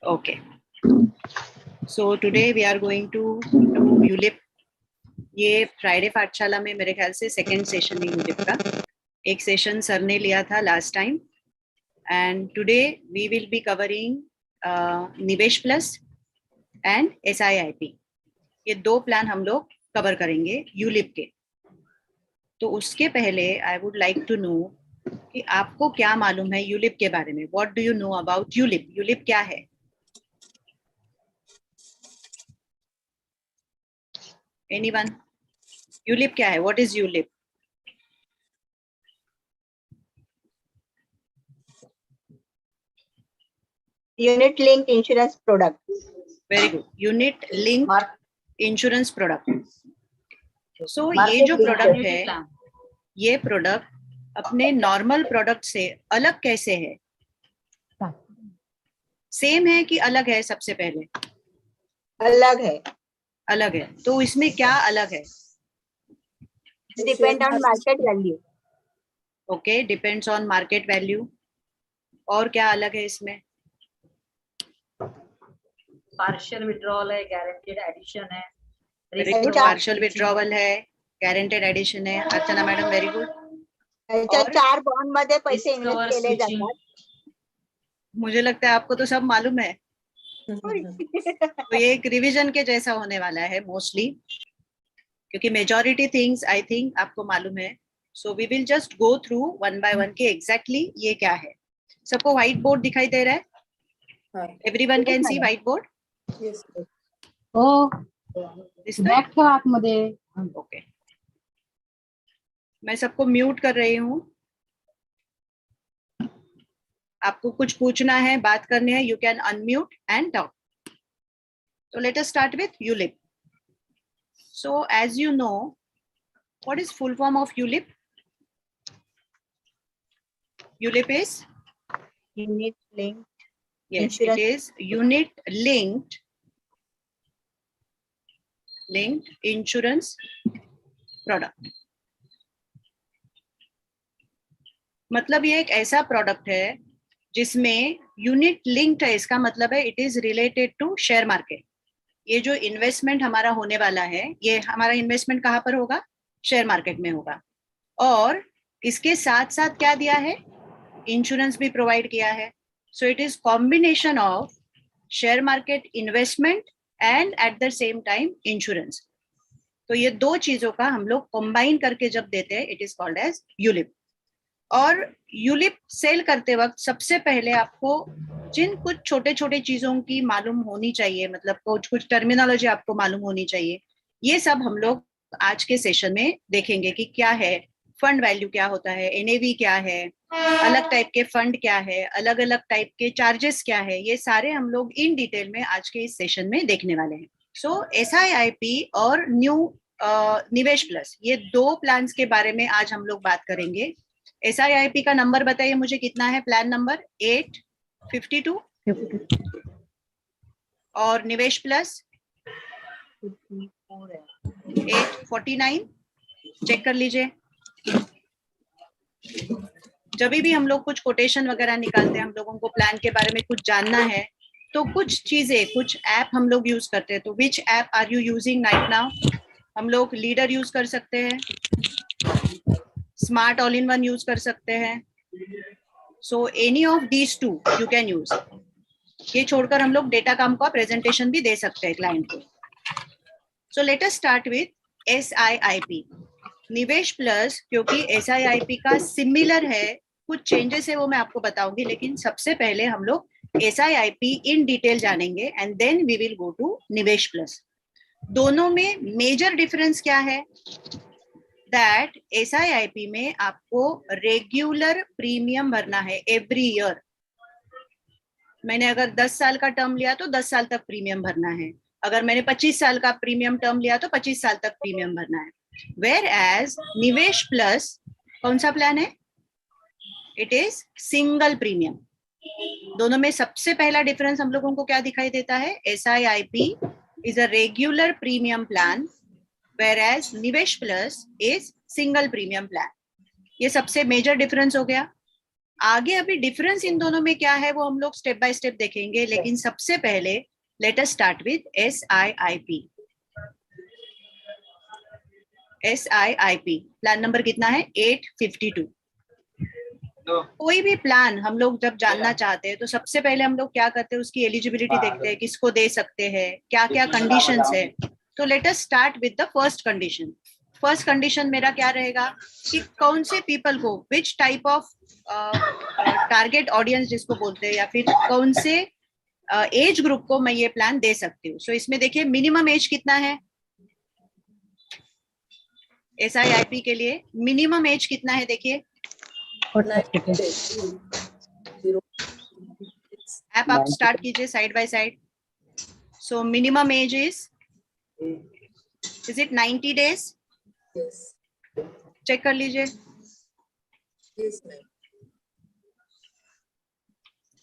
Okay. So today we are going to do ULIP. ये Friday पाठशाला में मेरे ख्याल से सेकेंड सेशन है ULIP का. एक सेशन सर ने लिया था last time. And today we will be covering Nivesh plus and SIIP. ये दो प्लान हम लोग कवर करेंगे ULIP के. तो उसके पहले I would like to know कि आपको क्या मालूम है ULIP के बारे में. What do you know about ULIP? ULIP क्या है? Anyone? ULIP क्या है? What is ULIP? Unit linked insurance product. Very good. Unit linked insurance product. So ये जो प्रोडक्ट है, ये प्रोडक्ट अपने नॉर्मल प्रोडक्ट से अलग कैसे है? सेम है कि अलग है? सबसे पहले अलग है. अलग है. तो इसमें क्या अलग है? Depend on market value. Okay, depends on market value. और क्या अलग है इसमें? पार्शियल विड्रॉल है, गारंटेड एडिशन है. Very good. पार्शियल विड्रॉवल है, गारंटेड एडिशन है. अर्चना मैडम, वेरी गुड. चार बॉन्ड मध्ये पैसे इन्वेस्ट केले जातात. मुझे लगता है आपको तो सब मालूम है. तो ये एक रिवीजन के जैसा होने वाला है मोस्टली, क्योंकि मेजॉरिटी थिंग्स आई थिंक आपको मालूम है. So we will just go through one by one के एग्जैक्टली ये क्या है. सबको व्हाइट बोर्ड दिखाई दे रहा है? Everyone can see white board? हो, बैक के आतमध्ये. ओके, मैं सबको म्यूट कर रही हूँ. आपको कुछ पूछना है, बात करनी है, you can unmute and talk. So let us start with ULIP. So as you know, what is full form of ULIP? ULIP is? Unit linked. Yes, Insurance. it is unit linked insurance product. मतलब ये एक ऐसा product है जिसमें unit linked है. इसका मतलब है it is related to share market. ये जो इन्वेस्टमेंट हमारा होने वाला है, ये हमारा इन्वेस्टमेंट कहाँ पर होगा? शेयर मार्केट में होगा. और इसके साथ साथ क्या दिया है? इंश्योरेंस भी प्रोवाइड किया है. So it is combination of share market investment and at the same time insurance. तो ये दो चीजों का हम लोग कंबाइन करके जब देते हैं, it is called as ULIP. और यूलिप सेल करते वक्त सबसे पहले आपको जिन कुछ छोटे छोटे चीजों की मालूम होनी चाहिए, मतलब कुछ टर्मिनोलॉजी आपको मालूम होनी चाहिए, ये सब हम लोग आज के सेशन में देखेंगे कि क्या है फंड वैल्यू, क्या होता है NAV, क्या है अलग टाइप के फंड, क्या है अलग अलग टाइप के चार्जेस, क्या है. ये सारे हम लोग इन डिटेल में आज के इस सेशन में देखने वाले हैं. सो SIIP और न्यू निवेश प्लस, ये दो प्लान्स के बारे में आज हम लोग बात करेंगे. SIIP का नंबर बताइए मुझे कितना है? Plan number 852. और निवेश प्लस 849. चेक कर लीजिए. जब भी हम लोग कुछ कोटेशन वगैरह निकालते हैं, हम लोगों को प्लान के बारे में कुछ जानना है, तो कुछ चीजें, कुछ ऐप हम लोग यूज करते हैं. तो which app are you using right now? हम लोग लीडर यूज कर सकते हैं, Smart All in One use कर सकते हैं. So any of these two you can use. ये छोड़कर हम लोग डेटा काम का प्रेजेंटेशन भी दे सकते हैं क्लाइंट को. So let us start with SIIP. निवेश प्लस, क्योंकि SIIP का सिमिलर है, कुछ चेंजेस है वो मैं आपको बताऊंगी, लेकिन सबसे पहले हम लोग SIIP इन डिटेल जानेंगे and then we will go to Nivesh plus. दोनों में मेजर डिफरेंस क्या है? दैट SIIP में आपको रेगुलर प्रीमियम भरना है एवरी ईयर. मैंने अगर 10 साल का टर्म लिया तो 10 साल तक प्रीमियम भरना है. अगर मैंने 25 साल का प्रीमियम टर्म लिया तो 25 साल तक प्रीमियम भरना है. वेयर एज निवेश प्लस कौन सा प्लान है? It is single premium. दोनों में सबसे पहला डिफरेंस हम लोगों को क्या दिखाई देता है? SIIP is a regular premium plan, whereas निवेश plus is single premium plan. ये सबसे मेजर डिफरेंस हो गया. आगे अभी डिफरेंस इन दोनों में क्या है वो हम लोग स्टेप बाय स्टेप देखेंगे, लेकिन सबसे पहले let us start with SIIP. SIIP plan number कितना है? 852. कोई भी प्लान हम लोग जब जानना चाहते हैं तो सबसे पहले हम लोग क्या करते हैं, उसकी एलिजिबिलिटी देखते हैं, किसको दे सकते हैं, क्या क्या कंडीशंस है. तो let us start with the first condition. First condition मेरा क्या रहेगा कि कौन से पीपल को, which type of target audience जिसको बोलते हैं, या फिर कौन से एज ग्रुप को मैं ये प्लान दे सकती हूँ. सो इसमें देखिए मिनिमम एज कितना है SIIP के लिए. मिनिमम एज कितना है देखिए. ऐप आप स्टार्ट कीजिए side by side. So minimum age is it 90 days? Check कर लीजिए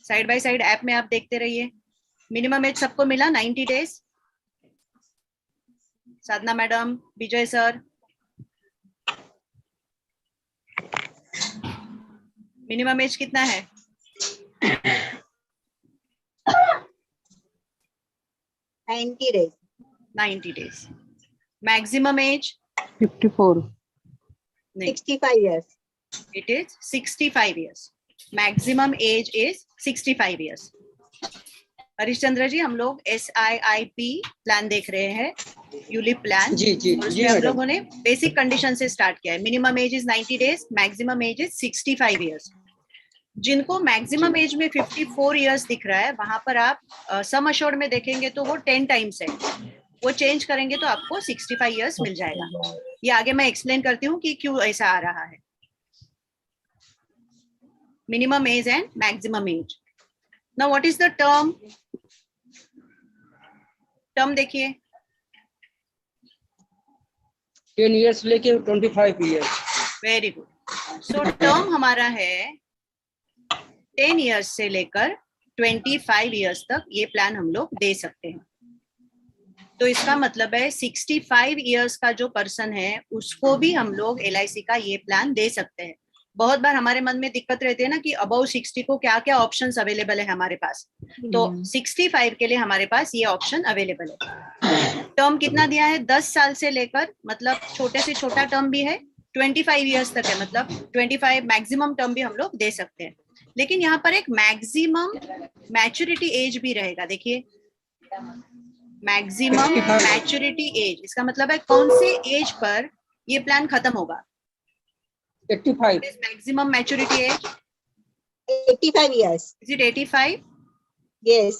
साइड बाय साइड ऐप में, आप देखते रहिए. मिनिमम एज सबको मिला 90 days? साधना मैडम, विजय सर, मिनिमम एज कितना है? 90 days. 90 days. Maximum age 54. नहीं, 65 years. it is 65 years. Maximum age is 65 years. Harishchandra ji, हम लोग SIIP प्लान देख रहे हैं, यूलिप प्लान. जी जी और जी उसमें हम मैडम. लोगों ने बेसिक कंडीशन से स्टार्ट किया है. Minimum age is 90 days, maximum age is 65 years. जिनको मैक्सिमम एज में 54 years दिख रहा है, वहां पर आप सम अश्योर्ड में देखेंगे तो वो 10 times है. वो चेंज करेंगे तो आपको 65 years मिल जाएगा. ये आगे मैं एक्सप्लेन करती हूँ कि क्यों ऐसा आ रहा है. Minimum age and maximum age. Now what is the term? Term देखिए. 10 years लेके 25 years. Very good. So term हमारा है 10 years से लेकर 25 years तक ये प्लान हम लोग दे सकते हैं. तो इसका मतलब है 65 years का जो पर्सन है उसको भी हम लोग LIC का ये प्लान दे सकते हैं. बहुत बार हमारे मन में दिक्कत रहती है ना कि अबव 60 को क्या क्या ऑप्शंस अवेलेबल है हमारे पास. तो 65 के लिए हमारे पास ये ऑप्शन अवेलेबल है. टर्म कितना दिया है? 10 साल से लेकर, मतलब छोटे से छोटा टर्म भी है, 25 years तक है, मतलब 25 मैक्सिमम टर्म भी हम लोग दे सकते हैं. लेकिन यहाँ पर एक मैक्सिमम मैच्योरिटी एज भी रहेगा. देखिए मैक्सिमम मैच्योरिटी एज, इसका मतलब है कौन से एज पर ये प्लान खत्म होगा. 85. Maximum maturity age 85 years. Is it 85? Yes.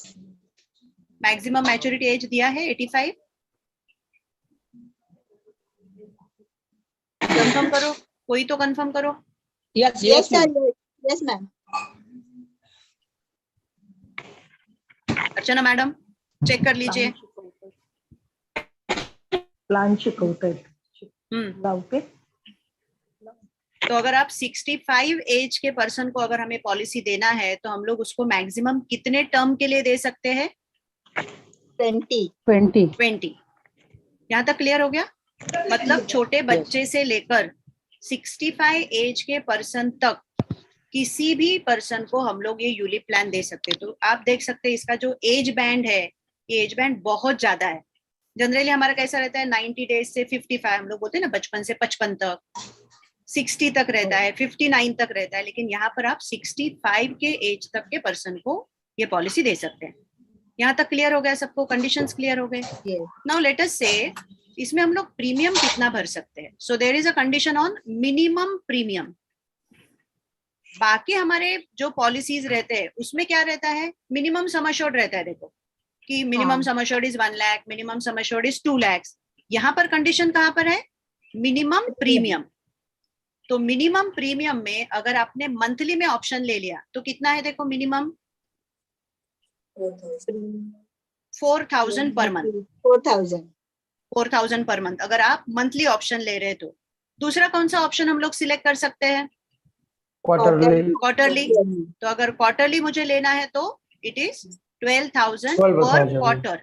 Maximum maturity age दिया है 85. कंफर्म करो, कोई तो कंफर्म करो. Yes, Yes, yes, sir. ma'am. Yes, ma'am. अर्चना मैडम चेक कर लीजिए. प्लान शिकवतायत. लावते. तो अगर आप 65 एज के पर्सन को अगर हमें पॉलिसी देना है तो हम लोग उसको मैक्सिमम कितने टर्म के लिए दे सकते हैं? 20. 20. यहाँ तक क्लियर हो गया? मतलब छोटे बच्चे से लेकर 65 एज के पर्सन तक किसी भी पर्सन को हम लोग ये यूलिप प्लान दे सकते हैं. तो आप देख सकते हैं इसका जो एज बैंड है, ये एज बैंड बहुत ज्यादा है. जनरली हमारा कैसा रहता है 90 days से 55, हम लोग बोलते हैं ना बचपन से 55 तक, 60 तक रहता है, 59 तक रहता है. लेकिन यहाँ पर आप 65 के एज तक के पर्सन को ये पॉलिसी दे सकते हैं. यहाँ तक क्लियर हो गया सबको? कंडीशंस क्लियर हो गए? Yes. नाउ लेट अस से इसमें हम लोग प्रीमियम कितना भर सकते हैं. So there is a condition on minimum premium. बाकी हमारे जो पॉलिसीज रहते हैं उसमें क्या रहता है? मिनिमम सम अश्योर्ड रहता है. देखो कि minimum sum assured is 1 lakh, minimum sum assured is 2 lakhs. यहाँ पर कंडीशन कहाँ पर है? Minimum premium. तो मिनिमम प्रीमियम में अगर आपने मंथली में ऑप्शन ले लिया तो कितना है? देखो minimum 4,000 per month. 4,000. 4,000 per month अगर आप मंथली ऑप्शन ले रहे तो. दूसरा कौन सा ऑप्शन हम लोग सिलेक्ट कर सकते हैं? क्वार्टरली. तो अगर क्वार्टरली मुझे लेना है तो इट इज 12,000 पर क्वार्टर.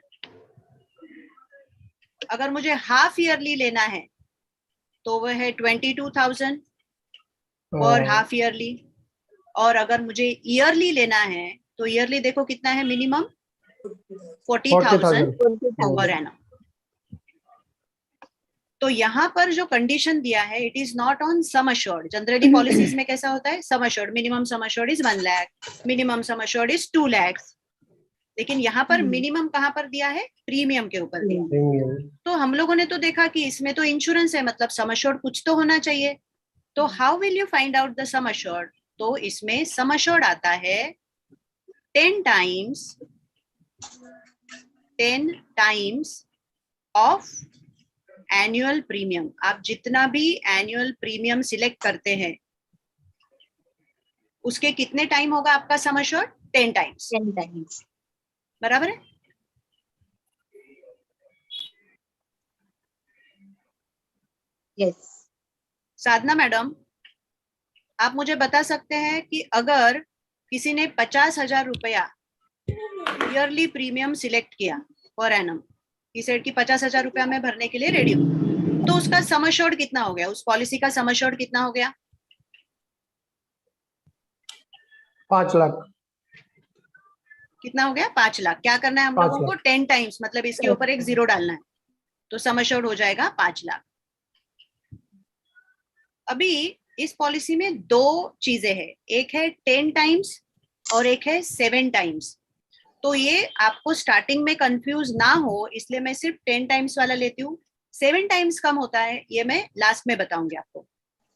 अगर मुझे हाफ ईयरली लेना है तो वह है 22,000 और हाफ ईयरली. और अगर मुझे ईयरली लेना है तो ईयरली देखो कितना है मिनिमम 40,000 पर एनम। तो यहाँ पर जो कंडीशन दिया है it is not on sum assured. Generally policies में कैसा होता है, sum assured, minimum sum assured is 1 lakh, minimum sum assured is 2 lakh, लेकिन यहाँ पर मिनिमम कहाँ पर दिया है, प्रीमियम के ऊपर दिया। तो हम लोगों ने तो देखा कि इसमें तो इंश्योरेंस है, मतलब सम अश्योर्ड कुछ तो होना चाहिए। तो how will you find out the sum assured? तो इसमें सम अश्योर्ड आता है 10 टाइम्स ऑफ एनुअल प्रीमियम। आप जितना भी एनुअल प्रीमियम सिलेक्ट करते हैं उसके कितने टाइम होगा आपका सम अश्योर्ड? 10 टाइम्स। 10 times. बराबर है? Yes. साधना मैडम, आप मुझे बता सकते हैं कि अगर किसी ने 50,000 रुपया ईयरली प्रीमियम सिलेक्ट किया पर एनम, की सेड की 50,000 रुपया मैं भरने के लिए रेडी हूँ, तो उसका सम अश्योर्ड कितना हो गया, उस पॉलिसी का सम अश्योर्ड कितना हो गया? 5 लाख। कितना हो गया? 5 लाख। क्या करना है हम 5 लोगों को? 10 टाइम्स, मतलब इसके ऊपर एक जीरो डालना है, तो सम अश्योर्ड हो जाएगा 5 लाख। अभी इस पॉलिसी में दो चीजें हैं, एक है 10 टाइम्स और एक है 7 टाइम्स। तो ये आपको स्टार्टिंग में कंफ्यूज ना हो इसलिए मैं सिर्फ 10 टाइम्स वाला लेती हूँ। 7 टाइम्स कम होता है, ये मैं लास्ट में बताऊंगी आपको।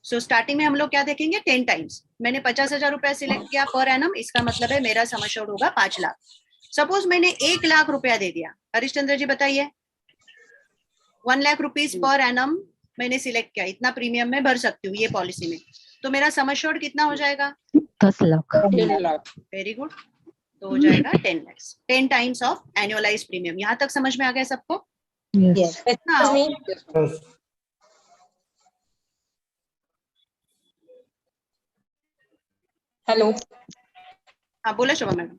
सो स्टार्टिंग में हम लोग क्या देखेंगे? 10 टाइम्स। मैंने 50,000 रुपया सिलेक्ट किया पर एनम, इसका मतलब है मेरा सम अश्योर्ड होगा 5 लाख। सपोज मैंने 1 लाख रुपया दे दिया, हरिश्चंद्र जी बताइए, 1 लाख रुपीज पर एनम मैंने सिलेक्ट किया, इतना प्रीमियम मैं भर सकती हूँ ये पॉलिसी में, तो मेरा सम अश्योर्ड कितना हो जाएगा? 10 लाख। 10 lakh. वेरी गुड, तो हो जाएगा 10 lakh, 10 times of annualise premium. यहाँ तक समझ में आ गया सबको? Yes. Now, Yes. हॅलो, हाँ बोला शोभा मॅडम.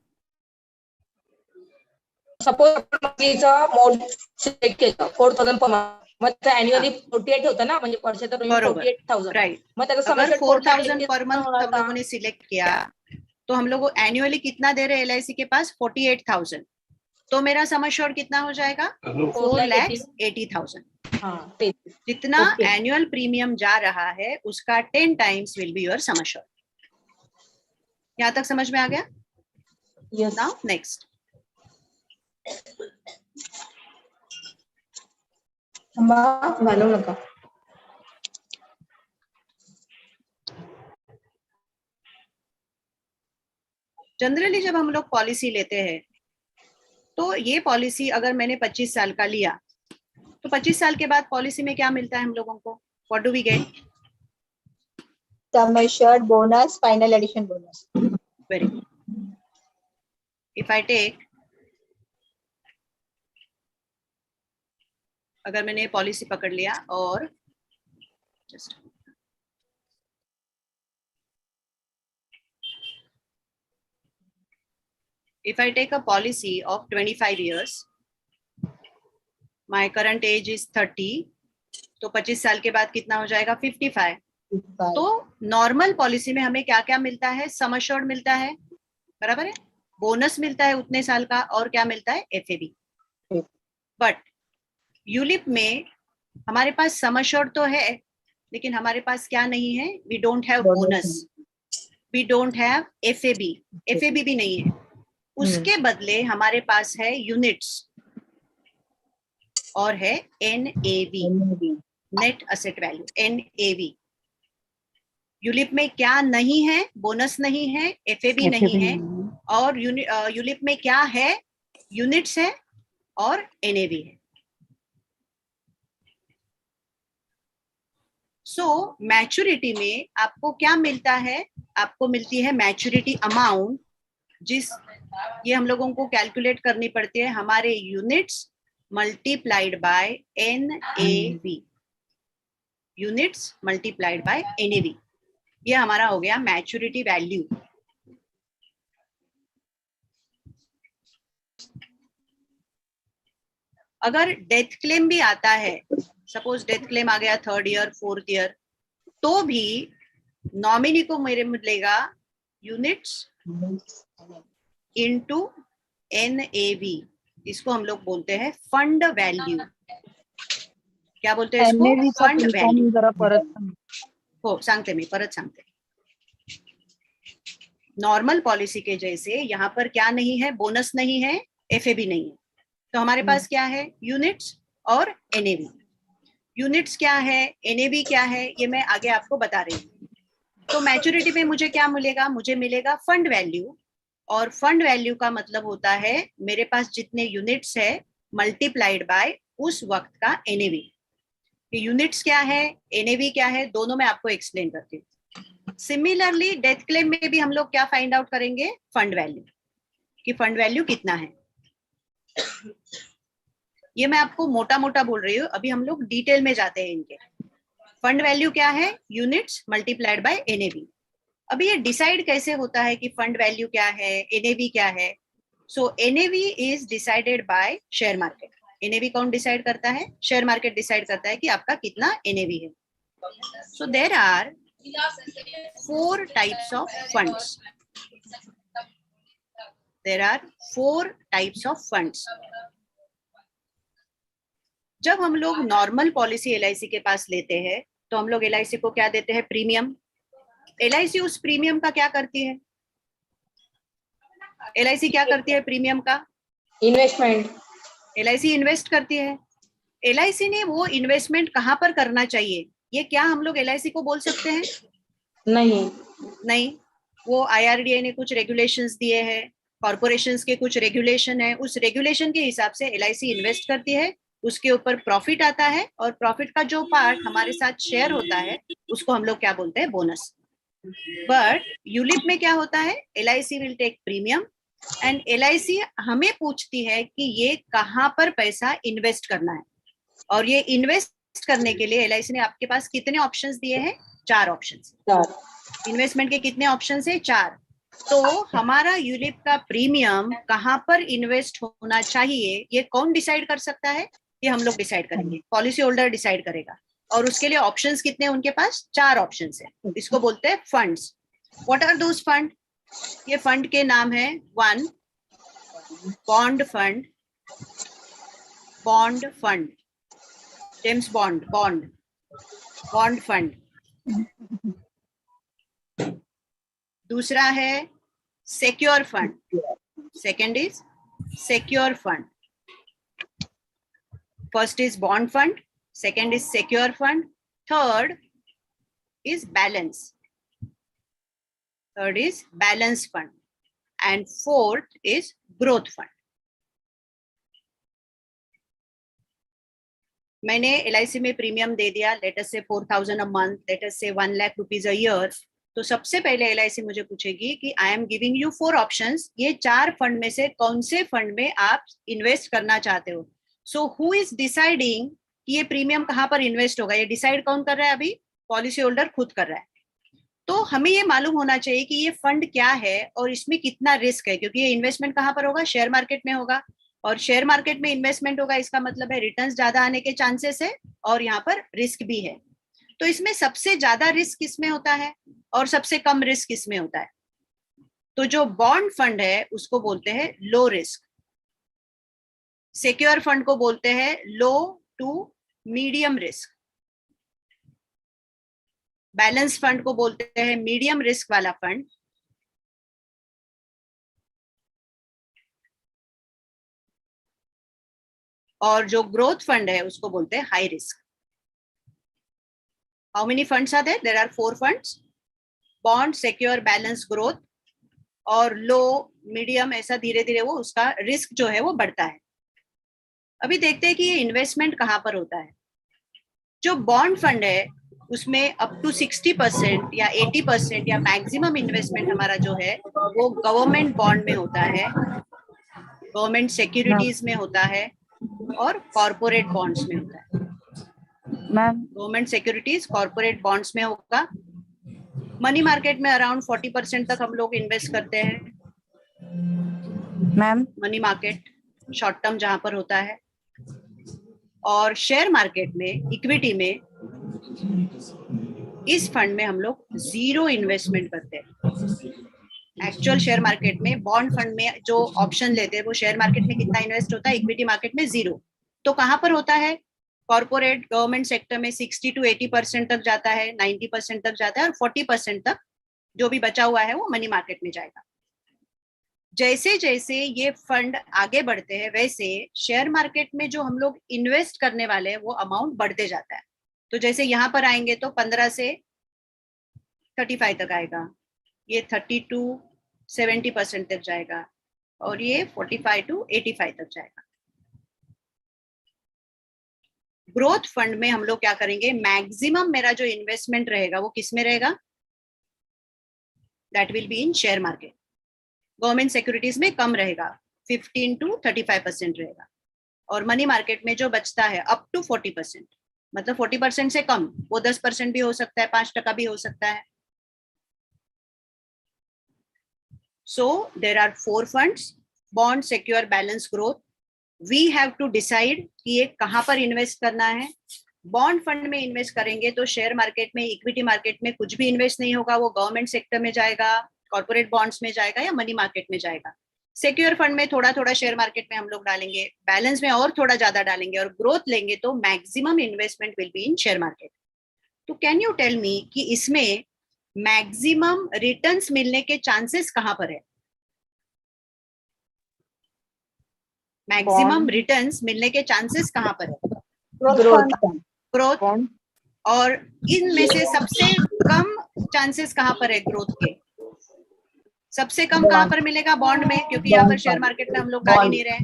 सपोज आपण मंथलीचं मोड सिलेक्ट केलं 4,000 पर मंथ, मग ते अॅन्युअली 48 होतं ना, म्हणजे वर्षाचं बरोबर. 48,000. राइट, मग त्याचं अगर समस्या 4,000 पर मंथ हम लोगों ने सिलेक्ट किया तो हम लोग एनुअली कितना दे रहे हैं LIC के पास? 48,000. तो मेरा सम अश्योर्ड कितना हो जाएगा? 4,80,000. हाँ, ते जितना Okay. एनुअल प्रीमियम जा रहा है उसका 10 times will be your sum assured. यहाँ तक समझ में आ गया? यस. Now next. घालू नका. जनरली जब हम लोग पॉलिसी लेते हैं तो ये पॉलिसी अगर मैंने 25 साल का लिया तो 25 साल के बाद पॉलिसी में क्या मिलता है हम लोगों को? What do we get? Sum assured bonus, final addition bonus. Very good. If I take, अगर मैंने पॉलिसी पकड़ लिया और just if I take a policy of 25 years, my current age is 30, तो 25 साल के बाद कितना हो जाएगा? 55. तो नॉर्मल पॉलिसी में हमें क्या क्या मिलता है? सम अश्योर्ड मिलता है, बराबर है, बोनस मिलता है उतने साल का, और क्या मिलता है? FAB. बट यूलिप में हमारे पास सम अश्योर्ड तो है लेकिन हमारे पास क्या नहीं है? We don't have bonus, we don't have FAB. FAB भी नहीं है. उसके बदले हमारे पास है यूनिट्स और है NAV, net asset value, NAV. ULIP में क्या नहीं है? बोनस नहीं है, FAB नहीं है, और यूलिप में क्या है? यूनिट्स है और NAV है. सो मैच्योरिटी में आपको क्या मिलता है? आपको मिलती है मैच्योरिटी अमाउंट, जिस ये हम लोगों को कैलकुलेट करनी पड़ती है हमारे units multiplied bye NAV. Units multiplied bye NAV, ये हमारा हो गया मैच्योरिटी वैल्यू. अगर डेथ क्लेम भी आता है, सपोज डेथ क्लेम आ गया 3rd ईयर 4th ईयर, तो भी नॉमिनी को मेरे मिलेगा यूनिट्स इनटू NAV, इसको हम लोग बोलते हैं फंड वैल्यू. क्या बोलते हैं इसको? NAV चा फंड full वैल्यू. form जरा परत सांग. हो सांगते मी, परत सांगते. नॉर्मल पॉलिसी के जैसे यहाँ पर क्या नहीं है, बोनस नहीं है, FAB नहीं है. तो हमारे पास क्या है? यूनिट्स और NAV. यूनिट्स क्या है, NAV क्या है, ये मैं आगे आपको बता रही हूँ. तो मैच्योरिटी में मुझे क्या मिलेगा? मुझे मिलेगा फंड वैल्यू. और फंड वैल्यू का मतलब होता है मेरे पास जितने यूनिट्स है मल्टीप्लाइड बाय उस वक्त का NAV. यूनिट्स क्या है, NAV क्या है, दोनों में आपको एक्सप्लेन करती हूँ. सिमिलरली डेथ क्लेम में भी हम लोग क्या फाइंड आउट करेंगे? फंड वैल्यू, कि फंड वैल्यू कितना है. ये मैं आपको मोटा मोटा बोल रही हूँ, अभी हम लोग डिटेल में जाते हैं इनके. फंड वैल्यू क्या है? Units multiplied bye NAV. अभी ये डिसाइड कैसे होता है कि फंड वैल्यू क्या है, NAV क्या है? सो NAV is decided by share market. NAV कौन डिसाइड करता है? शेयर मार्केट डिसाइड करता है कि आपका कितना NAV है. So there are 4 types of funds. There are 4 types of funds. जब हम लोग नॉर्मल पॉलिसी LIC के पास लेते हैं तो हम लोग LIC को क्या देते हैं? प्रीमियम. LIC उस प्रीमियम का क्या करती है? LIC क्या करती है प्रीमियम का? इन्वेस्टमेंट. LIC इन्वेस्ट करती है. LIC ने वो इन्वेस्टमेंट कहाँ पर करना चाहिए, ये क्या हम लोग LIC को बोल सकते हैं? नहीं. नहीं. वो IRDA ने कुछ रेगुलेशंस दिए हैं, कॉर्पोरेशंस के कुछ रेगुलेशन है, उस रेगुलेशन के हिसाब से LIC इन्वेस्ट करती है. उसके ऊपर प्रॉफिट आता है और प्रॉफिट का जो पार्ट हमारे साथ शेयर होता है उसको हम लोग क्या बोलते हैं? बोनस. बट यूलिप में क्या होता है? LIC will take premium and LIC हमें पूछती है कि ये कहाँ पर पैसा इन्वेस्ट करना है. और ये इन्वेस्ट करने के लिए LIC ने आपके पास कितने ऑप्शंस दिए हैं? 4 ऑप्शंस. इन्वेस्टमेंट के कितने ऑप्शंस है? 4. तो हमारा यूलिप का प्रीमियम कहाँ पर इन्वेस्ट होना चाहिए ये कौन डिसाइड कर सकता है? ये हम लोग डिसाइड करेंगे, पॉलिसी होल्डर डिसाइड करेगा. और उसके लिए ऑप्शंस कितने हैं उनके पास? 4 ऑप्शंस है. इसको बोलते हैं funds. What are those fund? ये फंड के नाम है 1 bond fund. Bond fund, James bond, bond fund. दूसरा है secure fund. Second is secure fund. First is bond fund, second is secure fund, third is balance fund, and fourth is growth fund. मैंने LIC में premium दे दिया, let us से 4,000 a month, let us से 1 lakh rupees a year. तो सबसे पहले LIC मुझे पूछेगी कि I am giving you 4 options, ये 4 फंड में से कौन से फंड में आप इन्वेस्ट करना चाहते हो. सो हु इज डिसाइडिंग कि ये प्रीमियम कहाँ पर इन्वेस्ट होगा? ये डिसाइड कौन कर रहा है? अभी पॉलिसी होल्डर खुद कर रहा है. तो हमें ये मालूम होना चाहिए कि ये फंड क्या है और इसमें कितना रिस्क है, क्योंकि ये इन्वेस्टमेंट कहाँ पर होगा? शेयर मार्केट में होगा. और शेयर मार्केट में इन्वेस्टमेंट होगा, इसका मतलब है रिटर्न्स ज्यादा आने के चांसेस है और यहाँ पर रिस्क भी है. तो इसमें सबसे ज्यादा रिस्क किसमें होता है और सबसे कम रिस्क किसमें होता है? तो जो बॉन्ड फंड है उसको बोलते हैं लो रिस्क. सिक्योर फंड को बोलते हैं low to medium risk. Balance fund को बोलते हैं मीडियम रिस्क वाला फंड. और जो ग्रोथ फंड है उसको बोलते हैं high risk. How many funds are there? There are 4 funds, bond, secure, balance, growth. और लो, मीडियम, ऐसा धीरे धीरे वो उसका रिस्क जो है वो बढ़ता है. अभी देखते हैं कि ये इन्वेस्टमेंट कहाँ पर होता है. जो बॉन्ड फंड है उसमें अप टू 60% या 80% या मैक्सिमम इन्वेस्टमेंट हमारा जो है वो गवर्नमेंट बॉन्ड में होता है, गवर्नमेंट सिक्योरिटीज में होता है और कॉर्पोरेट बॉन्ड्स में होता है. Ma'am government securities, corporate bonds में होगा. मनी मार्केट में अराउंड 40% तक हम लोग इन्वेस्ट करते हैं. Ma'am money market short term जहां पर होता है. और शेयर मार्केट में, इक्विटी में, इस फंड में हम लोग 0 इन्वेस्टमेंट करते हैं. एक्चुअल शेयर मार्केट में बॉन्ड फंड में जो ऑप्शन लेते हैं वो शेयर मार्केट में कितना इन्वेस्ट होता है, इक्विटी मार्केट में 0। तो कहाँ पर होता है? कॉर्पोरेट गवर्नमेंट सेक्टर में 60 to 80% तक जाता है, 90% तक जाता है, और 40% तक जो भी बचा हुआ है वो मनी मार्केट में जाएगा। जैसे जैसे ये फंड आगे बढ़ते हैं वैसे शेयर मार्केट में जो हम लोग इन्वेस्ट करने वाले हैं वो अमाउंट बढ़ते जाता है। तो जैसे यहाँ पर आएंगे तो 15 से 35 तक आएगा, ये 30 to 70% तक जाएगा, और ये 45 to 85 तक जाएगा। ग्रोथ फंड में हम लोग क्या करेंगे, मैक्सिमम मेरा जो इन्वेस्टमेंट रहेगा वो किस में रहेगा? That will be in share market. Government securities में कम रहेगा, 15 to 35% रहेगा, और मनी मार्केट में जो बचता है अप टू 40%, मतलब 40% से कम, वो 10% भी हो सकता है, 5% भी हो सकता है। So there are 4 funds: bond, secure, balance, growth. We have to decide कि ये कहाँ पर इन्वेस्ट करना है। बॉन्ड फंड में इन्वेस्ट करेंगे तो शेयर मार्केट में, इक्विटी मार्केट में कुछ भी इन्वेस्ट नहीं होगा, वो गवर्नमेंट सेक्टर में जाएगा, कॉर्पोरेट बॉन्ड्स में जाएगा या मनी मार्केट में जाएगा। सिक्योर फंड में थोड़ा थोड़ा शेयर मार्केट में हम लोग डालेंगे, बैलेंस में और थोड़ा ज्यादा डालेंगे, और ग्रोथ लेंगे तो maximum investment will be in share market. तो कैन यू टेल मी कि इसमें मैक्सिमम रिटर्न्स मिलने के चांसेस कहाँ पर है? मैक्सिमम रिटर्न्स मिलने के चांसेस कहाँ पर है? ग्रोथ। बॉन्ड और इनमें से सबसे कम चांसेस कहाँ पर है ग्रोथ के? सबसे कम कहाँ पर मिलेगा? बॉन्ड में, क्योंकि यहाँ पर शेयर मार्केट में हम लोग डाल ही नहीं रहे।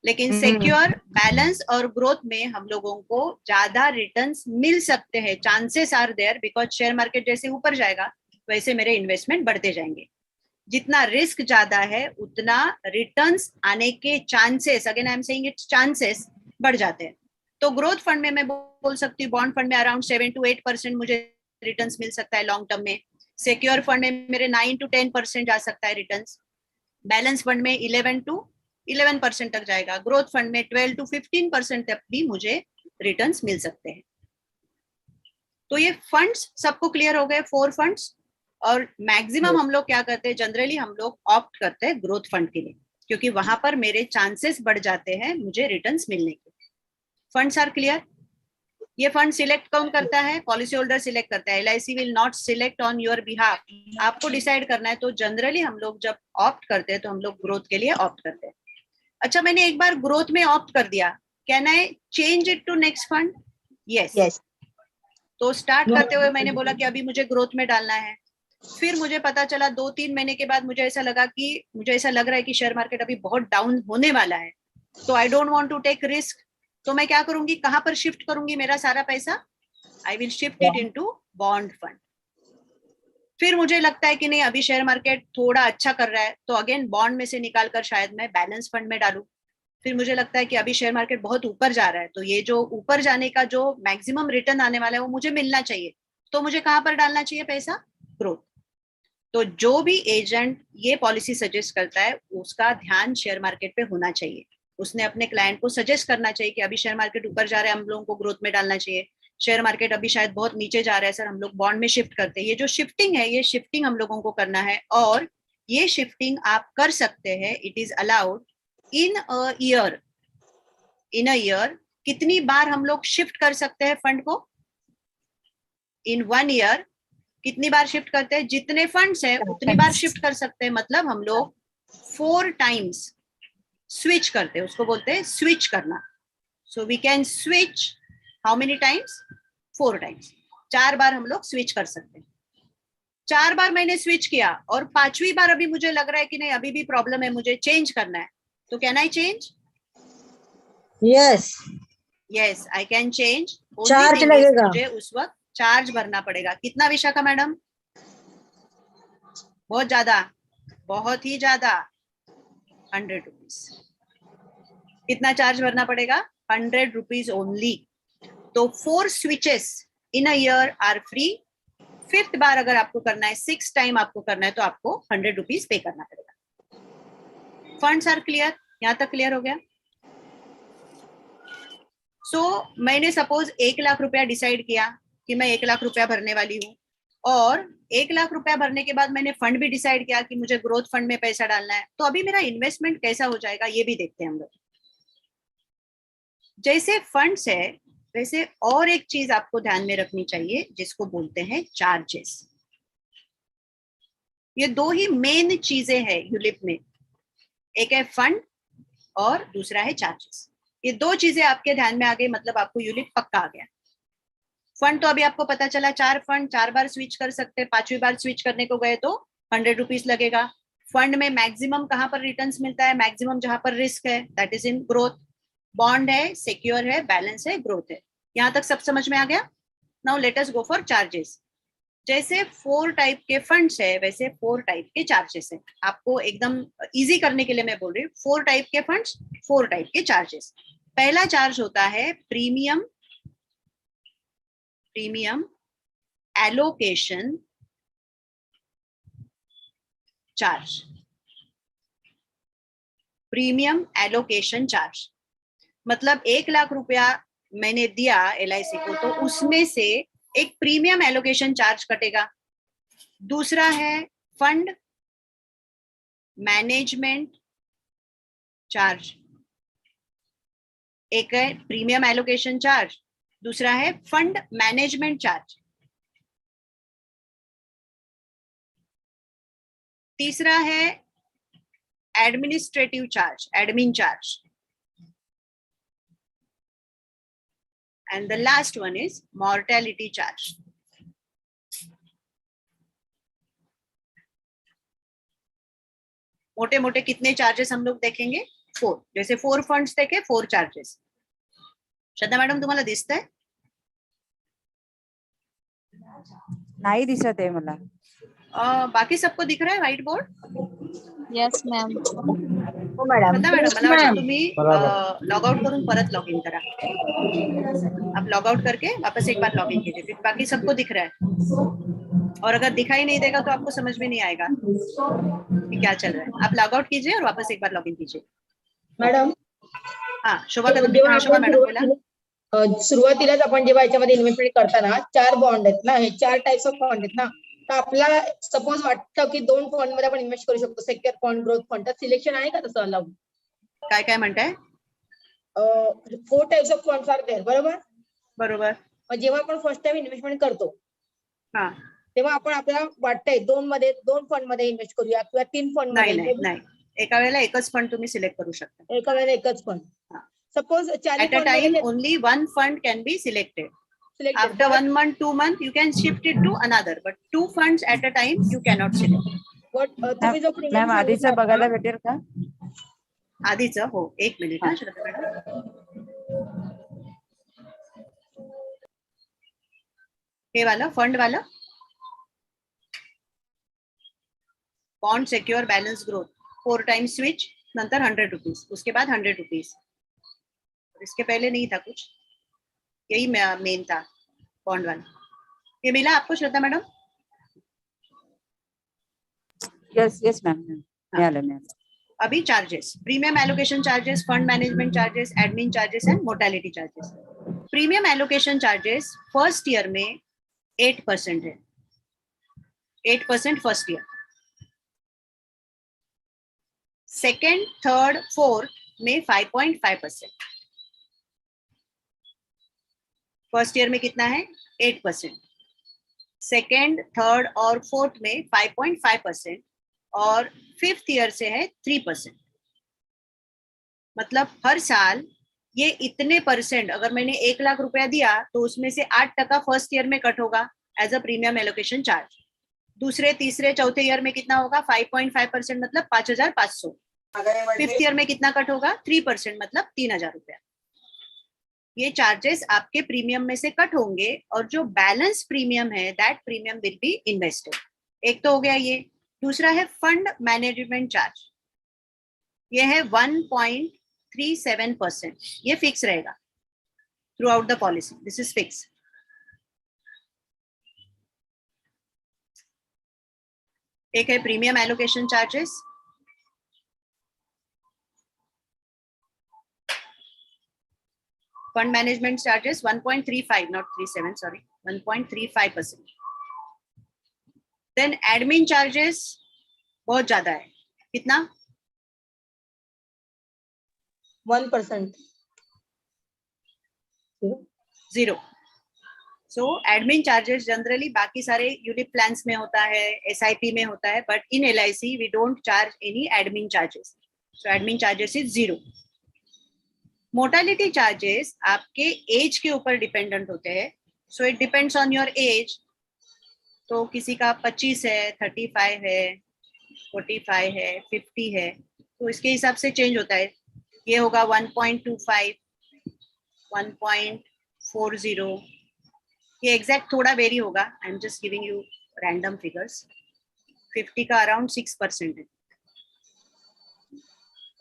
लेकिन सिक्योर, बैलेंस और ग्रोथ में हम लोगों को ज्यादा रिटर्न्स मिल सकते हैं, chances are there, because share market जैसे ऊपर जाएगा वैसे मेरे इन्वेस्टमेंट बढ़ते जाएंगे। जितना रिस्क ज्यादा है उतना रिटर्न्स आने के chances, again I am saying it's chances, बढ़ जाते हैं। तो ग्रोथ फंड में मैं बोल सकती हूँ बॉन्ड फंड में अराउंड 7 to 8% मुझे रिटर्न्स मिल सकता है लॉन्ग टर्म में। सिक्योर फंड में मेरे 9 to 10% जा सकता है रिटर्न्स। बैलेंस फंड में 11 to 11% तक जाएगा। ग्रोथ फंड में 12 to 15% तक भी मुझे रिटर्न्स मिल सकते हैं। तो ये फंड्स सबको क्लियर हो गए, 4 फंड्स। और मैक्सिमम हम लोग क्या करते हैं, जनरली हम लोग ऑप्ट करते हैं ग्रोथ फंड के लिए, क्योंकि वहां पर मेरे चांसेस बढ़ जाते हैं मुझे रिटर्न्स मिलने के। Funds are clear? ये फंड सिलेक्ट कौन करता है? पॉलिसी होल्डर सिलेक्ट करता है। LIC will not select on your behalf, आपको डिसाइड करना है। तो जनरली हम लोग जब ऑप्ट करते हैं तो हम लोग ग्रोथ के लिए ऑप्ट करते हैं। अच्छा, मैंने एक बार ग्रोथ में ऑप्ट कर दिया, can I change it to next fund? Yes. तो स्टार्ट करते हुए मैंने बोला कि अभी मुझे ग्रोथ में डालना है। फिर मुझे पता चला 2-3 महीने के बाद मुझे ऐसा लगा कि मुझे ऐसा लग रहा है कि शेयर मार्केट अभी बहुत डाउन होने वाला है, तो I don't want to take risk. तो मैं क्या करूंगी, कहां पर शिफ्ट करूंगी मेरा सारा पैसा? I will shift it into bond fund. फिर मुझे लगता है कि नहीं अभी शेयर मार्केट थोड़ा अच्छा कर रहा है, तो अगेन बॉन्ड में से निकालकर शायद मैं बैलेंस फंड में डालूं। फिर मुझे लगता है कि अभी शेयर मार्केट बहुत ऊपर जा रहा है, तो ये जो ऊपर जाने का जो मैक्सिमम रिटर्न आने वाला है वो मुझे मिलना चाहिए, तो मुझे कहां पर डालना चाहिए पैसा? ग्रोथ। तो जो भी एजेंट ये पॉलिसी सजेस्ट करता है उसका ध्यान शेयर मार्केट पे होना चाहिए। उसने अपने क्लाइंट को सजेस्ट करना चाहिए कि अभी शेयर मार्केट ऊपर जा रहा है, हम लोगों को ग्रोथ में डालना चाहिए। शेयर मार्केट अभी शायद बहुत नीचे जा रहा है सर, हम लोग बॉन्ड में शिफ्ट करते हैं। ये जो शिफ्टिंग है, ये शिफ्टिंग हम लोगों को करना है, और ये शिफ्टिंग आप कर सकते हैं, it is allowed in a year. In a year कितनी बार हम लोग शिफ्ट कर सकते हैं फंड को? इन 1 ईयर कितनी बार शिफ्ट करते हैं? जितने फंड्स हैं उतनी बार शिफ्ट कर सकते हैं। मतलब हम लोग 4 टाइम्स स्विच करते हैं, उसको बोलते हैं स्विच करना। So we can switch how many times? 4 times. 4 बार हम लोग स्विच कर सकते हैं। 4 बार मैंने स्विच किया और 5वीं बार अभी मुझे लग रहा है कि नहीं अभी भी प्रॉब्लम है, मुझे चेंज करना है, तो can I change? Yes, I can change. Charge लगेगा, मुझे उस वक्त चार्ज भरना पड़ेगा। कितना विशाखा मैडम? बहुत ज्यादा, बहुत ही ज्यादा, 100 रुपीज। कितना चार्ज भरना पड़ेगा? 100 रुपीज ओनली। तो 4 switches in a year are free. 5th बार अगर आपको करना है, 6 टाइम आपको करना है, तो आपको 100 रुपीज पे करना पड़ेगा। Funds are clear? यहां तक क्लियर हो गया? सो मैंने सपोज 1 लाख रुपया डिसाइड किया कि मैं 1 लाख रुपया भरने वाली हूँ। और 1 लाख रुपया भरने के बाद मैंने फंड भी डिसाइड किया कि मुझे ग्रोथ फंड में पैसा डालना है, तो अभी मेरा इन्वेस्टमेंट कैसा हो जाएगा ये भी देखते हैं हम लोग। जैसे फंड्स है वैसे और एक चीज आपको ध्यान में रखनी चाहिए जिसको बोलते हैं चार्जेस। ये दो ही मेन चीजें हैं यूलिप में, एक है फंड और दूसरा है चार्जेस। ये दो चीजें आपके ध्यान में आ गई मतलब आपको यूलिप पक्का आ गया। फंड तो अभी आपको पता चला 4 फंड 4 बार स्विच कर सकते हैं, 5वीं बार स्विच करने को गए तो 100 रुपीज लगेगा। फंड में मैक्सिमम कहां पर रिटर्न्स मिलता है, मैक्सिमम जहां पर रिस्क है, that is in growth. Bond है, सिक्योर है, बैलेंस है, ग्रोथ है। यहां तक सब समझ में आ गया। Now let us go for charges. जैसे 4 टाइप के फंड्स है वैसे 4 टाइप के चार्जेस है। आपको एकदम इजी करने के लिए मैं बोल रही हूँ 4 टाइप के फंड्स 4 टाइप के चार्जेस। पहला चार्ज होता है premium allocation charge. Premium allocation charge मतलब 1 लाख रुपया मैंने दिया LIC को तो उसमें से एक प्रीमियम एलोकेशन चार्ज कटेगा। दूसरा है फंड मैनेजमेंट चार्ज। एक है प्रीमियम एलोकेशन चार्ज, दूसरा है फंड मैनेजमेंट चार्ज। तीसरा है administrative charge, admin charge. And the last one is mortality charge. मोटे मोटे कितने चार्जेस हम लोग देखेंगे 4। जैसे 4 फंड्स देखे 4 चार्जेस। श्रद्धा मॅडम तुम्हाला दिसतंय? नाही दिसत आहे मला. बाकी सबको दिख रहा है whiteboard? Yes ma'am. Shraddha madam मला वाटतं तुम्ही लॉग आउट करून परत लॉग इन करा। आप लॉग आउट करके वापस एक बार लॉग इन कीजिए क्योंकि बाकी सबको दिख रहा है और अगर दिखाई नहीं देगा तो आपको समझ में नहीं आएगा कि क्या चल रहा है। आप लॉग आउट कीजिए और वापस एक बार लॉग इन कीजिए। मॅडम हाँ शोभा कदम दिखा, शोभा मॅडम बोला। सुरुवातीलाच आपण जेव्हा याच्यामध्ये इन्व्हेस्टमेंट करताना 4 बॉन्ड आहेत ना, हे 4 टाइप्स ऑफ फंड आहेत ना, तर आपल्याला सपोज वाटतं की 2 फंड मध्ये आपण इन्व्हेस्ट करू शकतो, सेक्युअर फंड, ग्रोथ फंड, तर सिलेक्शन आहे का तसं अलाउड? काय काय म्हणताय? 4 types of funds are there, बरोबर? बरोबर। मग जेव्हा आपण फर्स्ट टाइम इन्व्हेस्टमेंट करतो हा तेव्हा आपण आपल्याला वाटतंय 2 फंड मध्ये इन्व्हेस्ट करूया किंवा 3 फंड नाही मध्ये, नाही नाही, एका वेळेला एकच फंड तुम्ही सिलेक्ट करू शकता। एका वेळेला एकच fund. Suppose 4 At a time only one fund can be selected. After 1 month, 2 months, you can shift it to another, but 2 funds at a time you cannot select. तुम्ही जो प्रीमियम मॅम आधीचं बघायला भेटेल का? आधीचं हो, 1 मिनिट हा श्रद्धा madam. हे वाला फंड वाला bond secure balance growth 4 times switch, नंतर 100 रुपीज, उसके बाद 100 रुपीज। इसके पहले नहीं था कुछ, यही मेन था बॉन्ड वाला। ये मिला आपको श्रद्धा मैडम? यस यस मॅम मिळालं मिळालं। अभी charges, premium allocation charges, fund management charges, admin charges and mortality charges. Premium allocation charges first year में 8% है, 8% first year. Second, third, fourth में 5.5%। फर्स्ट ईयर में कितना है 8%, सेकेंड, थर्ड और फोर्थ में 5.5% और फिफ्थ ईयर से है 3%। मतलब हर साल ये इतने परसेंट, अगर मैंने 1 लाख रुपया दिया तो उसमें से 8% फर्स्ट ईयर में कट होगा as a premium allocation charge. दूसरे, तीसरे, चौथे ईयर में कितना होगा 5.5% मतलब 5,500। फिफ्थ ईयर में कितना कट होगा 3% मतलब 3,000 रुपया। ये चार्जेस आपके प्रीमियम में से कट होंगे और जो बैलेंस प्रीमियम है that premium will be invested. एक तो हो गया ये। दूसरा है फंड मैनेजमेंट चार्ज, ये है 1.37%। ये फिक्स रहेगा throughout the policy, this is fix. एक है premium allocation charges, fund management charges 1.35 not 37 sorry 1.35%। Then admin charges बहुत ज्यादा है, कितना? 1%. 0. सो एडमिन चार्जेस जनरली बाकी सारे यूनिट प्लान्स में होता है, SIP में होता है, but in LIC we don't charge any admin charges. So admin charges is 0. Mortality charges आपके एज के ऊपर डिपेंडेंट होते हैं. So it depends on your age. तो किसी का 25 है, 35 है, 45 है, 50 है, तो इसके हिसाब से चेंज होता है. ये होगा 1.25, 1.40. ये एग्जैक्ट थोड़ा वेरी होगा. I am just giving you random figures. 50 का अराउंड 6% है.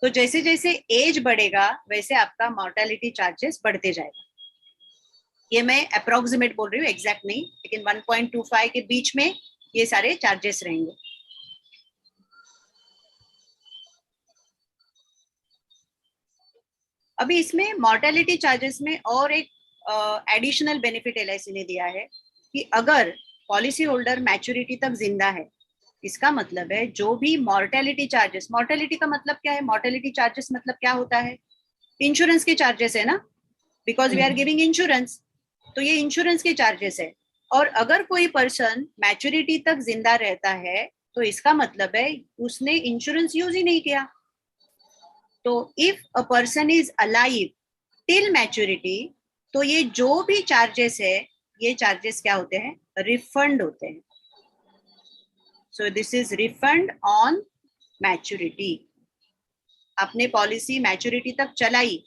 तो जैसे जैसे एज बढ़ेगा वैसे आपका मॉर्टेलिटी चार्जेस बढ़ते जाएगा. ये मैं अप्रोक्सीमेट बोल रही हूँ, एग्जैक्ट नहीं, लेकिन 1.25 के बीच में ये सारे चार्जेस रहेंगे. अभी इसमें मॉर्टेलिटी चार्जेस में और एक एडिशनल बेनिफिट LIC ने दिया है कि अगर पॉलिसी होल्डर मैच्योरिटी तक जिंदा है, इसका मतलब है जो भी मॉर्टेलिटी चार्जेस, मॉर्टेलिटी का मतलब क्या है? मॉर्टेलिटी चार्जेस मतलब क्या होता है? इंश्योरेंस के चार्जेस है ना, because we are giving insurance. तो ये इंश्योरेंस के चार्जेस है. और अगर कोई पर्सन मैच्योरिटी तक जिंदा रहता है तो इसका मतलब है उसने इंश्योरेंस यूज ही नहीं किया. तो if a person is alive till maturity, तो ये जो भी चार्जेस है, ये चार्जेस क्या होते हैं? रिफंड होते हैं. So this is refund on maturity. आपने पॉलिसी मैच्योरिटी तक चलाई,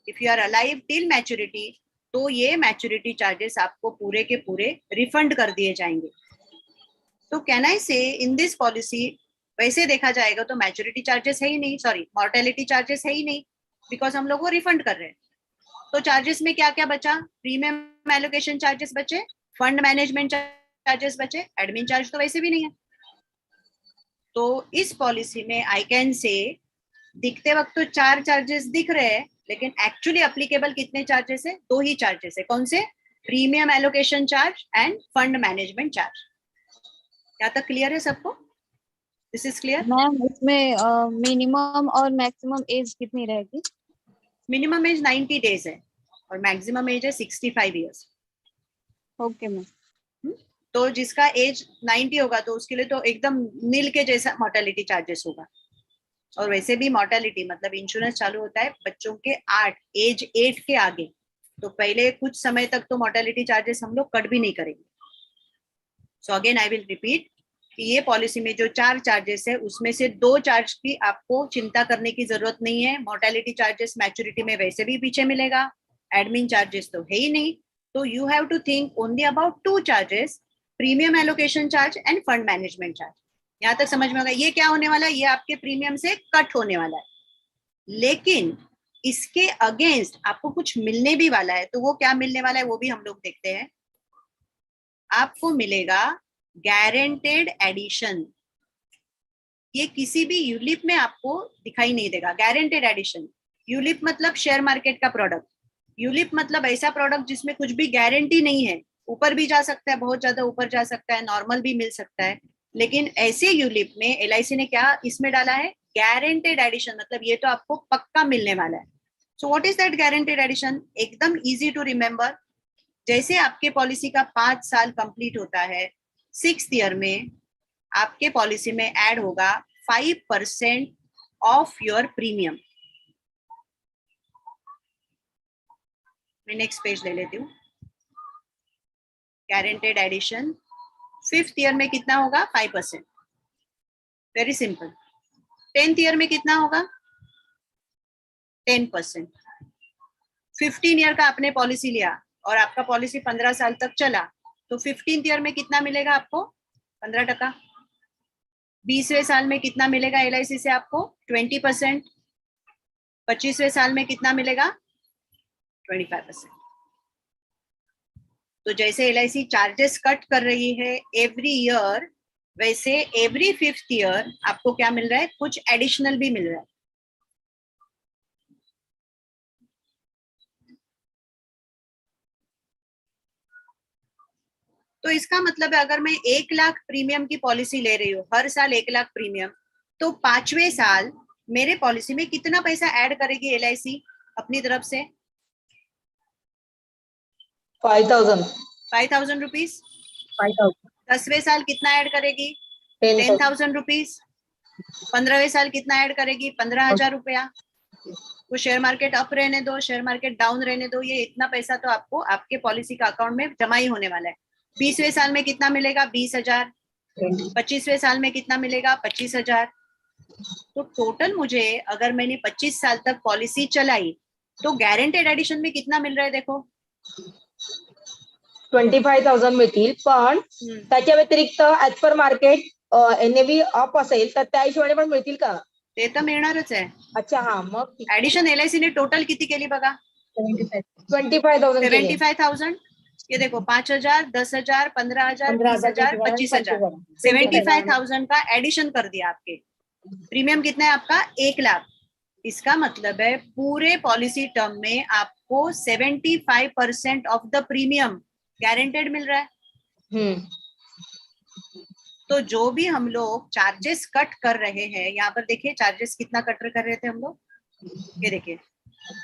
if you are alive till maturity, तो ये मैच्योरिटी चार्जेस आपको पूरे के पूरे रिफंड कर दिए जाएंगे. तो कैन आई से इन दिस पॉलिसी वैसे देखा जाएगा तो मैच्योरिटी चार्जेस है ही नहीं, सॉरी मॉर्टेलिटी चार्जेस है ही नहीं, बिकॉज हम लोग वो रिफंड कर रहे हैं. तो चार्जेस में क्या क्या बचा? प्रीमियम एलोकेशन चार्जेस बचे, फंड मैनेजमेंट चार्जेस बचे, एडमिन चार्ज तो वैसे भी नहीं है. तो इस पॉलिसी में आई कैन से दिखते वक्त तो 4 चार्जेस दिख रहे हैं, लेकिन एक्चुअली अप्लीकेबल कितने चार्जेस है? 2 ही चार्जेस है. कौन से? Premium allocation charge and fund management charge. यहाँ तक क्लियर है सबको? This is clear? मैम इसमें मिनिमम और मैक्सिमम एज कितनी रहेगी? मिनिमम एज 90 डेज है और मैक्सिमम एज है 65 ईयर्स. Okay ma'am. तो जिसका एज 90 होगा तो उसके लिए तो एकदम नील के जैसा मॉर्टेलिटी चार्जेस होगा. और वैसे भी मॉर्टेलिटी मतलब इंश्योरेंस चालू होता है बच्चों के एज 8 के आगे. तो पहले कुछ समय तक तो मॉर्टेलिटी चार्जेस हम लोग कट भी नहीं करेंगे. So again I will repeat कि ये पॉलिसी में जो 4 चार्जेस है उसमें से 2 चार्ज की आपको चिंता करने की जरूरत नहीं है. मॉर्टेलिटी चार्जेस मैच्योरिटी में वैसे भी पीछे मिलेगा, एडमिन चार्जेस तो है ही नहीं. तो you have to think only about 2 charges, premium allocation charge and fund management charge. यहाँ तक समझ में होगा? ये क्या होने वाला है? ये आपके प्रीमियम से कट होने वाला है, लेकिन इसके अगेंस्ट आपको कुछ मिलने भी वाला है. तो वो क्या मिलने वाला है वो भी हम लोग देखते हैं. आपको मिलेगा गारंटेड एडिशन. ये किसी भी यूलिप में आपको दिखाई नहीं देगा. गारंटेड एडिशन, यूलिप मतलब शेयर मार्केट का प्रोडक्ट. यूलिप मतलब ऐसा प्रोडक्ट जिसमें कुछ भी गारंटी नहीं है. ऊपर भी जा सकता है, बहुत ज्यादा ऊपर जा सकता है, नॉर्मल भी मिल सकता है. लेकिन ऐसे यूलिप में LIC ने क्या इसमें डाला है? Guaranteed addition. मतलब ये तो आपको पक्का मिलने वाला है. So what is that guaranteed addition? एकदम इजी टू रिमेम्बर. जैसे आपके पॉलिसी का 5 साल कंप्लीट होता है, 6th ईयर में आपके पॉलिसी में ऐड होगा 5% ऑफ योर प्रीमियम. मैं नेक्स्ट पेज ले लेती हूँ. गारंटेड एडिशन 5th ईयर में कितना होगा? 5%. Very simple. 10th ईयर में कितना होगा? 10%. 15 ईयर का आपने पॉलिसी लिया और आपका पॉलिसी 15 साल तक चला, तो 15th ईयर में कितना मिलेगा आपको? 15%. 20वें साल में कितना मिलेगा LIC से आपको? 20%. 25वें साल में कितना मिलेगा? 25%. तो जैसे LIC चार्जेस कट कर रही है एवरी ईयर, वैसे एवरी 5th ईयर आपको क्या मिल रहा है? कुछ एडिशनल भी मिल रहा है. तो इसका मतलब है अगर मैं 1 लाख प्रीमियम की पॉलिसी ले रही हूँ, हर साल 1 लाख प्रीमियम, तो 5वें साल मेरे पॉलिसी में कितना पैसा ऐड करेगी LIC अपनी तरफ से? 5,000. 5,000 रुपीज. 5,000. 10वें साल कितना ऐड करेगी? 10,000. 10,000 रुपीज. 15वें साल कितना ऐड करेगी? 15,000 रुपया. वो शेयर मार्केट अप रहने दो, शेयर मार्केट डाउन रहने दो, ये इतना पैसा तो आपको आपके पॉलिसी का अकाउंट में जमा ही होने वाला है. 20वें साल में कितना मिलेगा? 20,000. 25वें साल में कितना मिलेगा? 25,000. तो टोटल मुझे अगर मैंने 25 साल तक पॉलिसी चलाई तो गारंटेड एडिशन में कितना मिल रहा है? देखो 25,000 मिळतील, पण त्याच्या व्यतिरिक्त as per market NAV up असेल तर त्या हिशोबाने पण मिळतील का? ते तर मिळणारच आहे. अच्छा, हा, मग ऍडिशन LIC ने टोटल किती केली बघा? 25,000 केले. 75,000. ये देखो 5,000, 10,000, 15,000, 20,000, 25,000, 75,000 का एडिशन कर दिया आपके. प्रीमियम कितना है आपका? 1 लाख. इसका मतलब है पूरे पॉलिसी टर्म में आपको 75% ऑफ द प्रीमियम गारंटेड मिल रहा है. तो जो भी हम लोग चार्जेस कट कर रहे हैं, यहाँ पर देखिए चार्जेस कितना कट कर रहे थे हम लोग. ये देखिए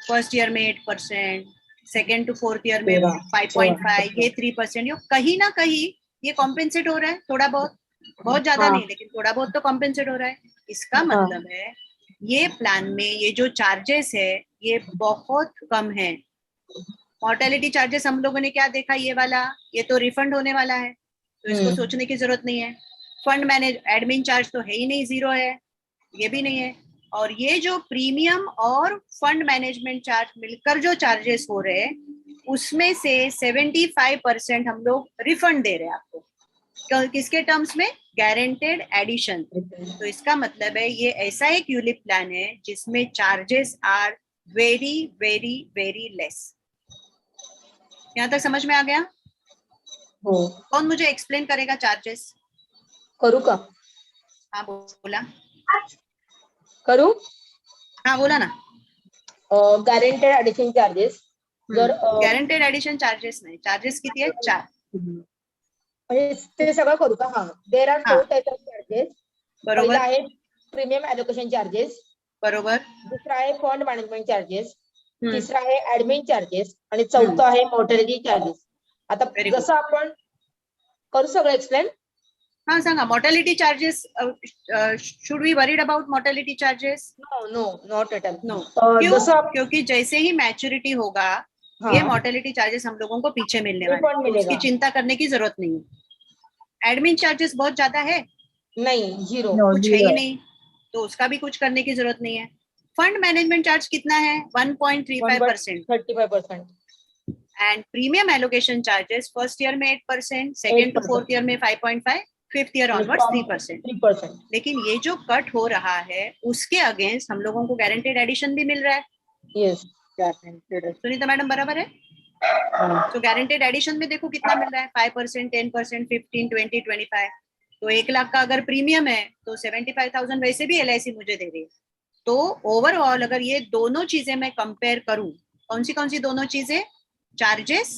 फर्स्ट ईयर में 8%, सेकेंड टू फोर्थ ईयर में 5.5, ये 3%. ये कहीं ना कहीं ये कॉम्पेंसेट हो रहा है थोड़ा बहुत, बहुत ज्यादा नहीं लेकिन थोड़ा बहुत तो कॉम्पेंसेट हो रहा है. इसका मतलब है ये प्लान में ये जो चार्जेस है ये बहुत कम है. मॉर्टेलिटी चार्जेस हम लोगों ने क्या देखा, ये वाला, ये तो रिफंड होने वाला है, तो इसको सोचने की जरूरत नहीं है. फंड मैनेज एडमिन चार्ज तो है ही नहीं, 0 है, ये भी नहीं है. और ये जो प्रीमियम और फंड मैनेजमेंट चार्ज मिलकर जो चार्जेस हो रहे हैं उसमें से 75% हम लोग रिफंड दे रहे हैं आपको. किसके टर्म्स में? Guaranteed addition. तो इसका मतलब है ये ऐसा एक यूलिप प्लान है जिसमें charges are very very very less. यहाँ तक समझ में आ गया? कौन मुझे एक्सप्लेन करेगा चार्जेस? करू का? हाँ बोला. करू? हाँ बोला ना. गॅरंटेड ऍडिशन चार्जेस जर गॅरंटेड एडिशन चार्जेस नाही, चार्जेस किती आहेत? 4. म्हणजे ते सगळं करू का? हा, there are 4 type of charges. बरोबर. पहिला आहे प्रीमियम ॲलोकेशन चार्जेस, बरोबर. दुसरा आहे फंड मॅनेजमेंट चार्जेस, हम्म. तिसरा आहे ऍडमिन चार्जेस आणि चौथा आहे मॉर्टॅलिटी चार्जेस. आता Very good. जसं आपण करू सगळं एक्सप्लेन. हाँ सांगा. Mortality charges, should we worried about mortality charges? No, not at all. No. जसं क्योंकि जैसे ही मैच्योरिटी होगा ये मॉर्टेलिटी चार्जेस हम लोगों को पीछे मिलने वाले हैं, तो उसकी चिंता करने की जरूरत नहीं है. एडमिन चार्जेस बहुत ज्यादा है? नहीं, 0. कुछ है ही नहीं, तो उसका भी कुछ करने की जरूरत नहीं है. फंड मैनेजमेंट चार्ज कितना है? 1.35%. 35%. And premium allocation charges first year में 8%, सेकेंड टू फोर्थ ईयर में 5.5, फिफ्थ ईयर ऑनवर्ड्स 3%. 3%. लेकिन ये जो कट हो रहा है उसके अगेंस्ट हम लोगों को गारंटेड एडिशन भी मिल रहा है. यस. सुनीता मैडम बराबर है? तो गारंटेड एडिशन में देखो कितना मिल रहा है, 5%, 10%, 15, 20, 25. तो 1 लाख का अगर प्रीमियम है तो 75,000 वैसे भी LIC मुझे दे रही है. तो ओवरऑल अगर ये दोनों चीजें मैं कंपेयर करूं, कौन सी दोनों चीजें? Charges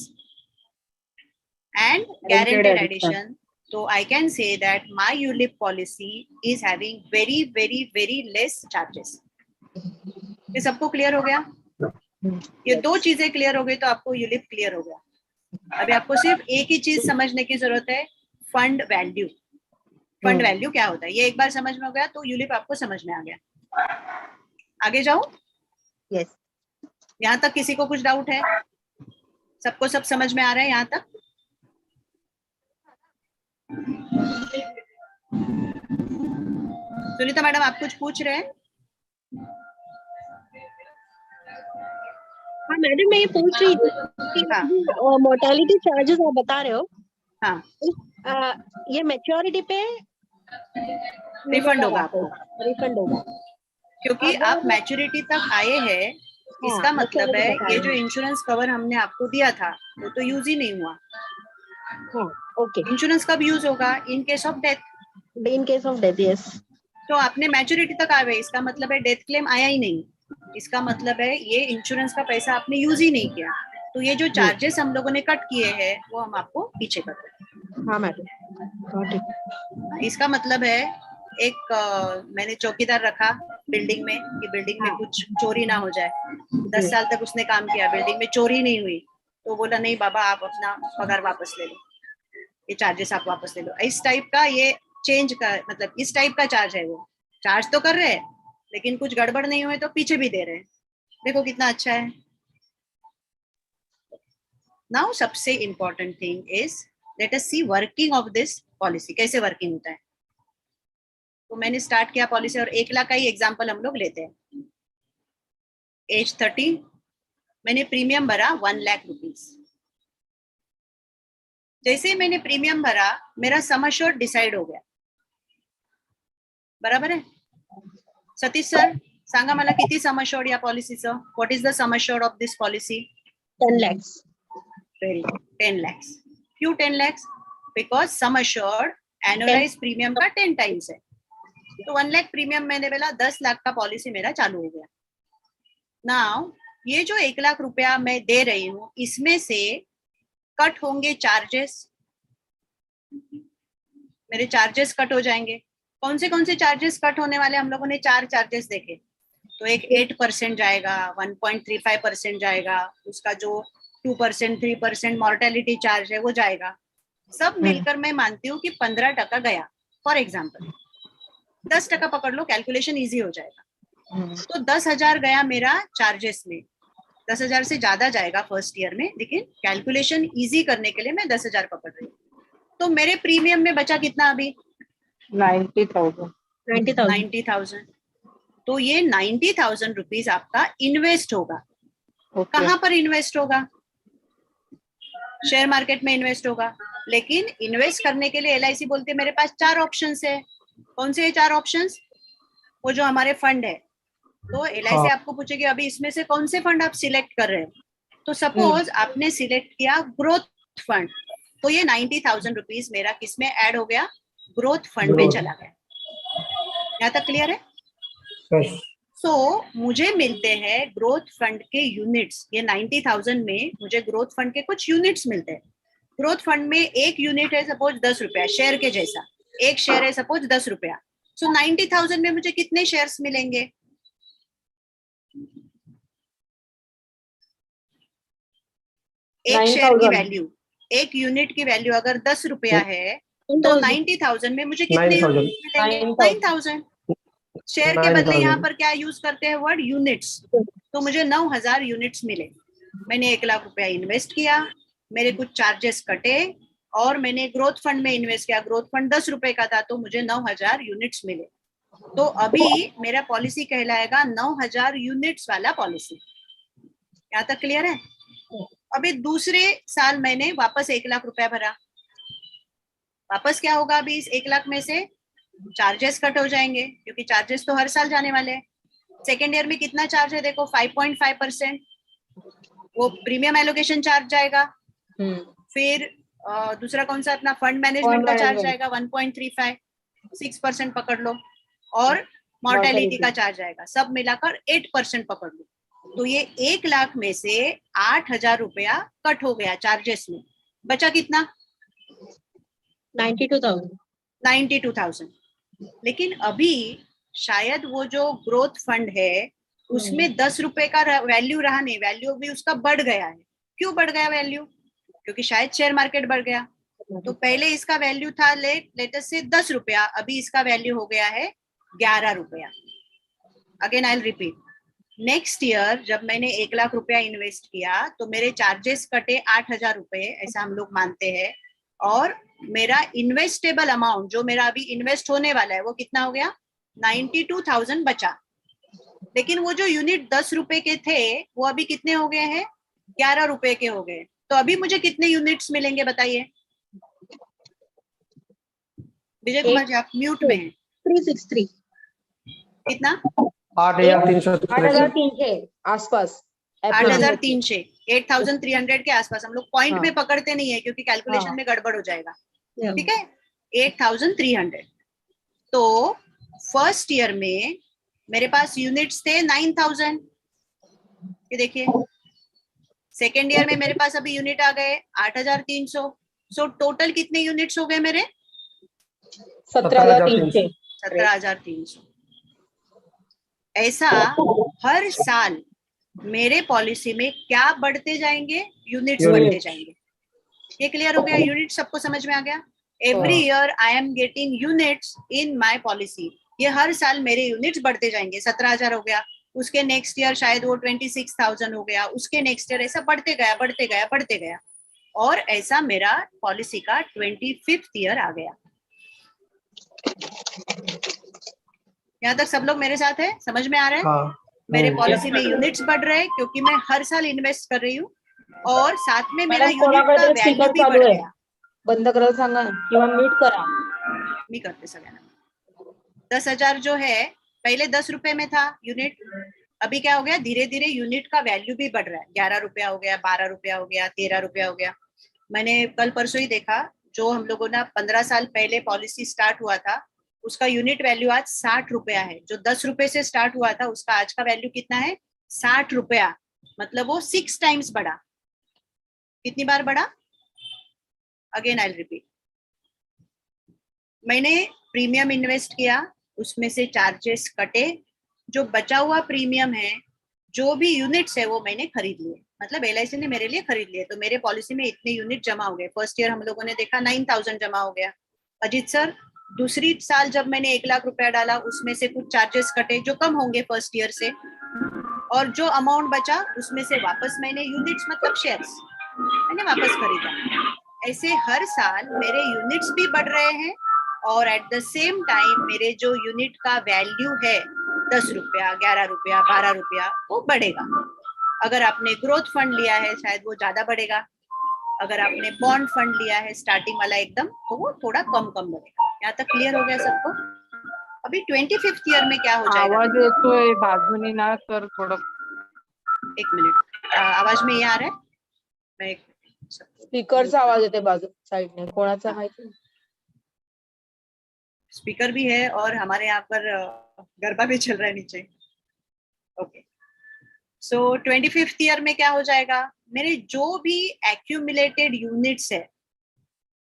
and guaranteed addition. तो I can say that my ULIP policy is having very very very less charges. ये सबको क्लियर हो गया? ये 2 चीजें क्लियर हो गई तो आपको यूलिप क्लियर हो गया. अभी आपको सिर्फ एक ही चीज समझने की जरूरत है, फंड वैल्यू. फंड वैल्यू क्या होता है ये एक बार समझ में हो गया तो यूलिप आपको समझ में आ गया. आगे जाओ. Yes. यहाँ तक किसी को कुछ डाउट है? सबको सब समझ में आ रहा है यहाँ तक? सुनीता मैडम आप कुछ पूछ रहे हैं? हाँ मैडम, मैं ये पूछ रही थी कि मोर्टेलिटी चार्जेस आप बता रहे हो, हाँ ये मैच्योरिटी पे रिफंड होगा आपको. रिफंड होगा क्योंकि आप मैच्योरिटी तक आए हैं, इसका मतलब है ये जो इंश्योरेंस कवर हमने आपको दिया था वो तो यूज ही नहीं हुआ. ओके. इंश्योरेंस कब यूज होगा? इन case of death. In case of death, yes. तो आपने मैच्योरिटी तक आ गए, इसका मतलब है डेथ क्लेम आया ही नहीं. इसका मतलब है ये इंश्योरेंस का पैसा आपने यूज ही नहीं किया. तो ये जो चार्जेस हम लोगों ने कट किए हैं वो हम आपको पीछे कर रहे हैं. हाँ मैडम। इसका मतलब है एक मैंने चौकीदार रखा बिल्डिंग में कि बिल्डिंग में कुछ चोरी ना हो जाए। 10 साल तक उसने काम किया, बिल्डिंग में चोरी नहीं हुई, तो बोला नहीं बाबा आप अपना पगार वापस ले लो, ये चार्जेस आप वापस ले लो। इस टाइप का ये चेंज का मतलब इस टाइप का चार्ज है। वो चार्ज तो कर रहे हैं लेकिन कुछ गड़बड़ नहीं हुए तो पीछे भी दे रहे हैं। देखो कितना अच्छा है। नाउ सबसे important thing is let us see working of this policy, कैसे वर्किंग होता है। तो मैंने स्टार्ट किया पॉलिसी और 1 लाख का ही एग्जांपल हम लोग लेते हैं। एज 30, मैंने प्रीमियम भरा 1 लाख रुपीस। जैसे ही मैंने प्रीमियम भरा मेरा सम अश्योर्ड डिसाइड हो गया, बराबर है। सतीश सर सांगा मला किती सम अश्योर्ड या पॉलिसीचं, what is the sum assured of this policy? 10 lakhs. Very good, 10 lakhs। क्यों 10 lakhs? Because sum assured annualise premium का 10 टाइम्स है। तो 1 लाख प्रीमियम मैंने बोला 10 लाख का पॉलिसी मेरा चालू हो गया। नाउ ये जो 1 लाख रुपया मैं दे रही हूँ इसमें से कट होंगे चार्जेस, मेरे चार्जेस कट हो जाएंगे। कौन से चार्जेस कट होने वाले? हम लोगों ने 4 चार्जेस देखे। तो एक 8% जाएगा, 1.35% जाएगा, उसका जो 2% 3% मॉर्टेलिटी चार्ज है वो जाएगा। सब मिलकर मैं मानती हूँ कि 15% गया। फॉर एग्जाम्पल 10% पकड़ लो, कैलकुलेशन इजी हो जाएगा। तो 10,000 गया मेरा चार्जेस में। 10,000 से ज्यादा जाएगा फर्स्ट ईयर में, लेकिन कैलकुलेशन इजी करने के लिए मैं 10,000 पकड़ रही हूँ। तो मेरे प्रीमियम में बचा कितना अभी? 90,000। 90,000। तो ये 90,000 रुपीज आपका इन्वेस्ट होगा। कहाँ पर इन्वेस्ट होगा? शेयर मार्केट में इन्वेस्ट होगा। लेकिन इन्वेस्ट करने के लिए LIC बोलते हैं मेरे पास 4 ऑप्शंस है। कौन से 4 ऑप्शंस? वो जो हमारे फंड है। तो LIC आपको पूछेगी अभी इसमें से कौन से फंड आप सिलेक्ट कर रहे हो। तो सपोज आपने सिलेक्ट किया ग्रोथ फंड, तो ये 90,000 रुपीज मेरा किस में ऐड हो गया? ग्रोथ फंड में चला गया। यहाँ तक क्लियर है? Yes. सो मुझे मिलते हैं ग्रोथ फंड के यूनिट्स। ये 90,000 में मुझे ग्रोथ फंड के कुछ यूनिट्स मिलते हैं। ग्रोथ फंड में एक यूनिट है सपोज 10 रुपया, शेयर के जैसा। एक शेयर है सपोज 10 रुपया। सो 90,000 में मुझे कितने शेयर्स मिलेंगे? एक शेयर की वैल्यू, एक यूनिट की वैल्यू अगर 10 रुपया है तो 90,000 में मुझे कितने 9,000 मिलेंगे? 9,000। शेयर के बदले यहाँ पर क्या यूज करते हैं वर्ड? यूनिट्स। तो मुझे 9,000 यूनिट्स मिले। मैंने 1 लाख रुपया इन्वेस्ट किया, मेरे कुछ चार्जेस कटे और मैंने ग्रोथ फंड में इन्वेस्ट किया। ग्रोथ फंड 10 रुपए का था तो मुझे 9,000 यूनिट्स मिले। तो अभी मेरा पॉलिसी कहलाएगा 9,000 यूनिट्स वाला पॉलिसी। यहाँ तक क्लियर है? अभी दूसरे साल मैंने वापस 1 लाख रुपया भरा। वापस क्या होगा? अभी इस 1 लाख में से चार्जेस कट हो जाएंगे क्योंकि चार्जेस तो हर साल जाने वाले हैं। सेकेंड ईयर में कितना चार्ज है देखो, 5.5%। वो प्रीमियम एलोकेशन चार्ज जाएगा। फिर दूसरा कौन सा अपना फंड मैनेजमेंट का चार्ज जाएगा 1.35, 6% पकड़ लो, और मॉर्टेलिटी का चार्ज आएगा। सब मिलाकर 8% पकड़ लो। तो ये 1 लाख में से 8,000 रुपया कट हो गया चार्जेस में। बचा कितना? 92,000. 92,000। लेकिन अभी शायद वो जो ग्रोथ फंड है उसमें 10 रुपए का वैल्यू रहा नहीं, वैल्यू भी उसका बढ़ गया है। क्यों बढ़ गया वैल्यू? क्योंकि शायद शेयर मार्केट बढ़ गया। तो पहले इसका वैल्यू था लेटेस्ट से 10 रुपया, अभी इसका वैल्यू हो गया है 11 रुपया। Again I will repeat, next year जब मैंने 1 लाख रुपया इन्वेस्ट किया तो मेरे चार्जेस कटे 8,000 रुपए, ऐसा हम लोग मानते हैं, और मेरा इन्वेस्टेबल अमाउंट जो मेरा अभी इन्वेस्ट होने वाला है वो कितना हो गया? 92,000 बचा। लेकिन वो जो यूनिट 10 रुपए के थे वो अभी कितने हो गए हैं? 11 रुपए के हो गए। तो अभी मुझे कितने यूनिट्स मिलेंगे बताइए? विजय कुमार जी आप म्यूट में हैं। 363. कितना? 8,300 आसपास। 8,300, 8,300 के आसपास। हम लोग पॉइंट में पकड़ते नहीं है क्योंकि कैलकुलेशन में गड़बड़ हो जाएगा। ठीक है, 8,300। तो फर्स्ट ईयर में मेरे पास यूनिट्स थे 9,000। ये देखिए, सेकेंड ईयर में मेरे पास अभी यूनिट आ गए 8,300। सो टोटल कितने यूनिट्स हो गए मेरे? 17,300। 17,300। ऐसा हर साल मेरे पॉलिसी में क्या बढ़ते जाएंगे? Units Units. बढ़ते जाएंगे। ये क्लियर हो गया? यूनिट सबको समझ में आ गया? Every year I am getting units in my policy. ये हर साल मेरे यूनिट्स बढ़ते जाएंगे। 17,000 हो गया, उसके नेक्स्ट ईयर शायद वो 26,000 हो गया, उसके नेक्स्ट ईयर ऐसा बढ़ते गया बढ़ते गया बढ़ते गया, और ऐसा मेरा पॉलिसी का 25th ईयर आ गया। यहाँ तक सब लोग मेरे साथ है? समझ में आ रहा है? हाँ मेरे पॉलिसी में यूनिट्स बढ़ रहे हैं क्योंकि मैं हर साल इन्वेस्ट कर रही हूँ, और साथ में मेरा मॅडम, यूनिट का कोणाकडे वैल्यू स्पीकर भी चालू बढ़ आहे? गया। बंद करायला सांगा किंवा म्यूट करा. मी करते सगळ्यांना। 10,000 जो है पहले 10 रुपए में था यूनिट, अभी क्या हो गया? धीरे धीरे यूनिट का वैल्यू भी बढ़ रहा है। 11 रुपया हो गया, 12 रुपया हो गया, 13 रुपया हो गया। मैंने कल परसों ही देखा, जो हम लोगों ने 15 साल पहले पॉलिसी स्टार्ट हुआ था, उसका यूनिट वैल्यू आज 60 रुपया है। जो 10 रुपए से स्टार्ट हुआ था, उसका आज का वैल्यू कितना है? 60 रुपया। मतलब वो 6 टाइम्स बढ़ा। कितनी बार बढ़ा? Again I repeat. मैंने प्रीमियम इन्वेस्ट किया, उसमें से चार्जेस कटे, जो बचा हुआ प्रीमियम है, जो भी यूनिट्स है वो मैंने खरीद लिए। मतलब LIC ने मेरे लिए खरीद लिए, तो मेरे पॉलिसी में इतने यूनिट जमा हो गए। फर्स्ट ईयर हम लोगों ने देखा 9,000 जमा हो गया। अजीत सर, दूसरी साल जब मैंने 1 लाख रुपया डाला, उसमें से कुछ चार्जेस कटे जो कम होंगे फर्स्ट ईयर से, और जो अमाउंट बचा उसमें से वापस मैंने यूनिट्स मतलब शेयर्स मैंने वापस खरीदा। ऐसे हर साल मेरे यूनिट्स भी बढ़ रहे हैं, और एट द सेम टाइम मेरे जो यूनिट का वैल्यू है 10 रुपया, 11 रुपया, 12 रुपया, वो बढ़ेगा। अगर आपने ग्रोथ फंड लिया है शायद वो ज्यादा बढ़ेगा, अगर आपने बॉन्ड फंड लिया है स्टार्टिंग वाला एकदम, तो वो थोड़ा कम बढ़ेगा। यहाँ तक क्लियर हो गया सबको? अभी 25th ईयर में क्या हो जाएगा? आवाज येतोय बाजूनी ना तर थोडं. एक मिनट, आवाज में ये आ रहा है? मैं स्पीकरचा आवाज येते बाजू साइडने, कोणाचा माहिती नाही. स्पीकर भी है और हमारे यहाँ पर गरबा भी चल रहा है नीचे। ओके, सो 25th ईयर में क्या हो जाएगा? मेरे जो भी एक्यूमुलेटेड यूनिट्स है,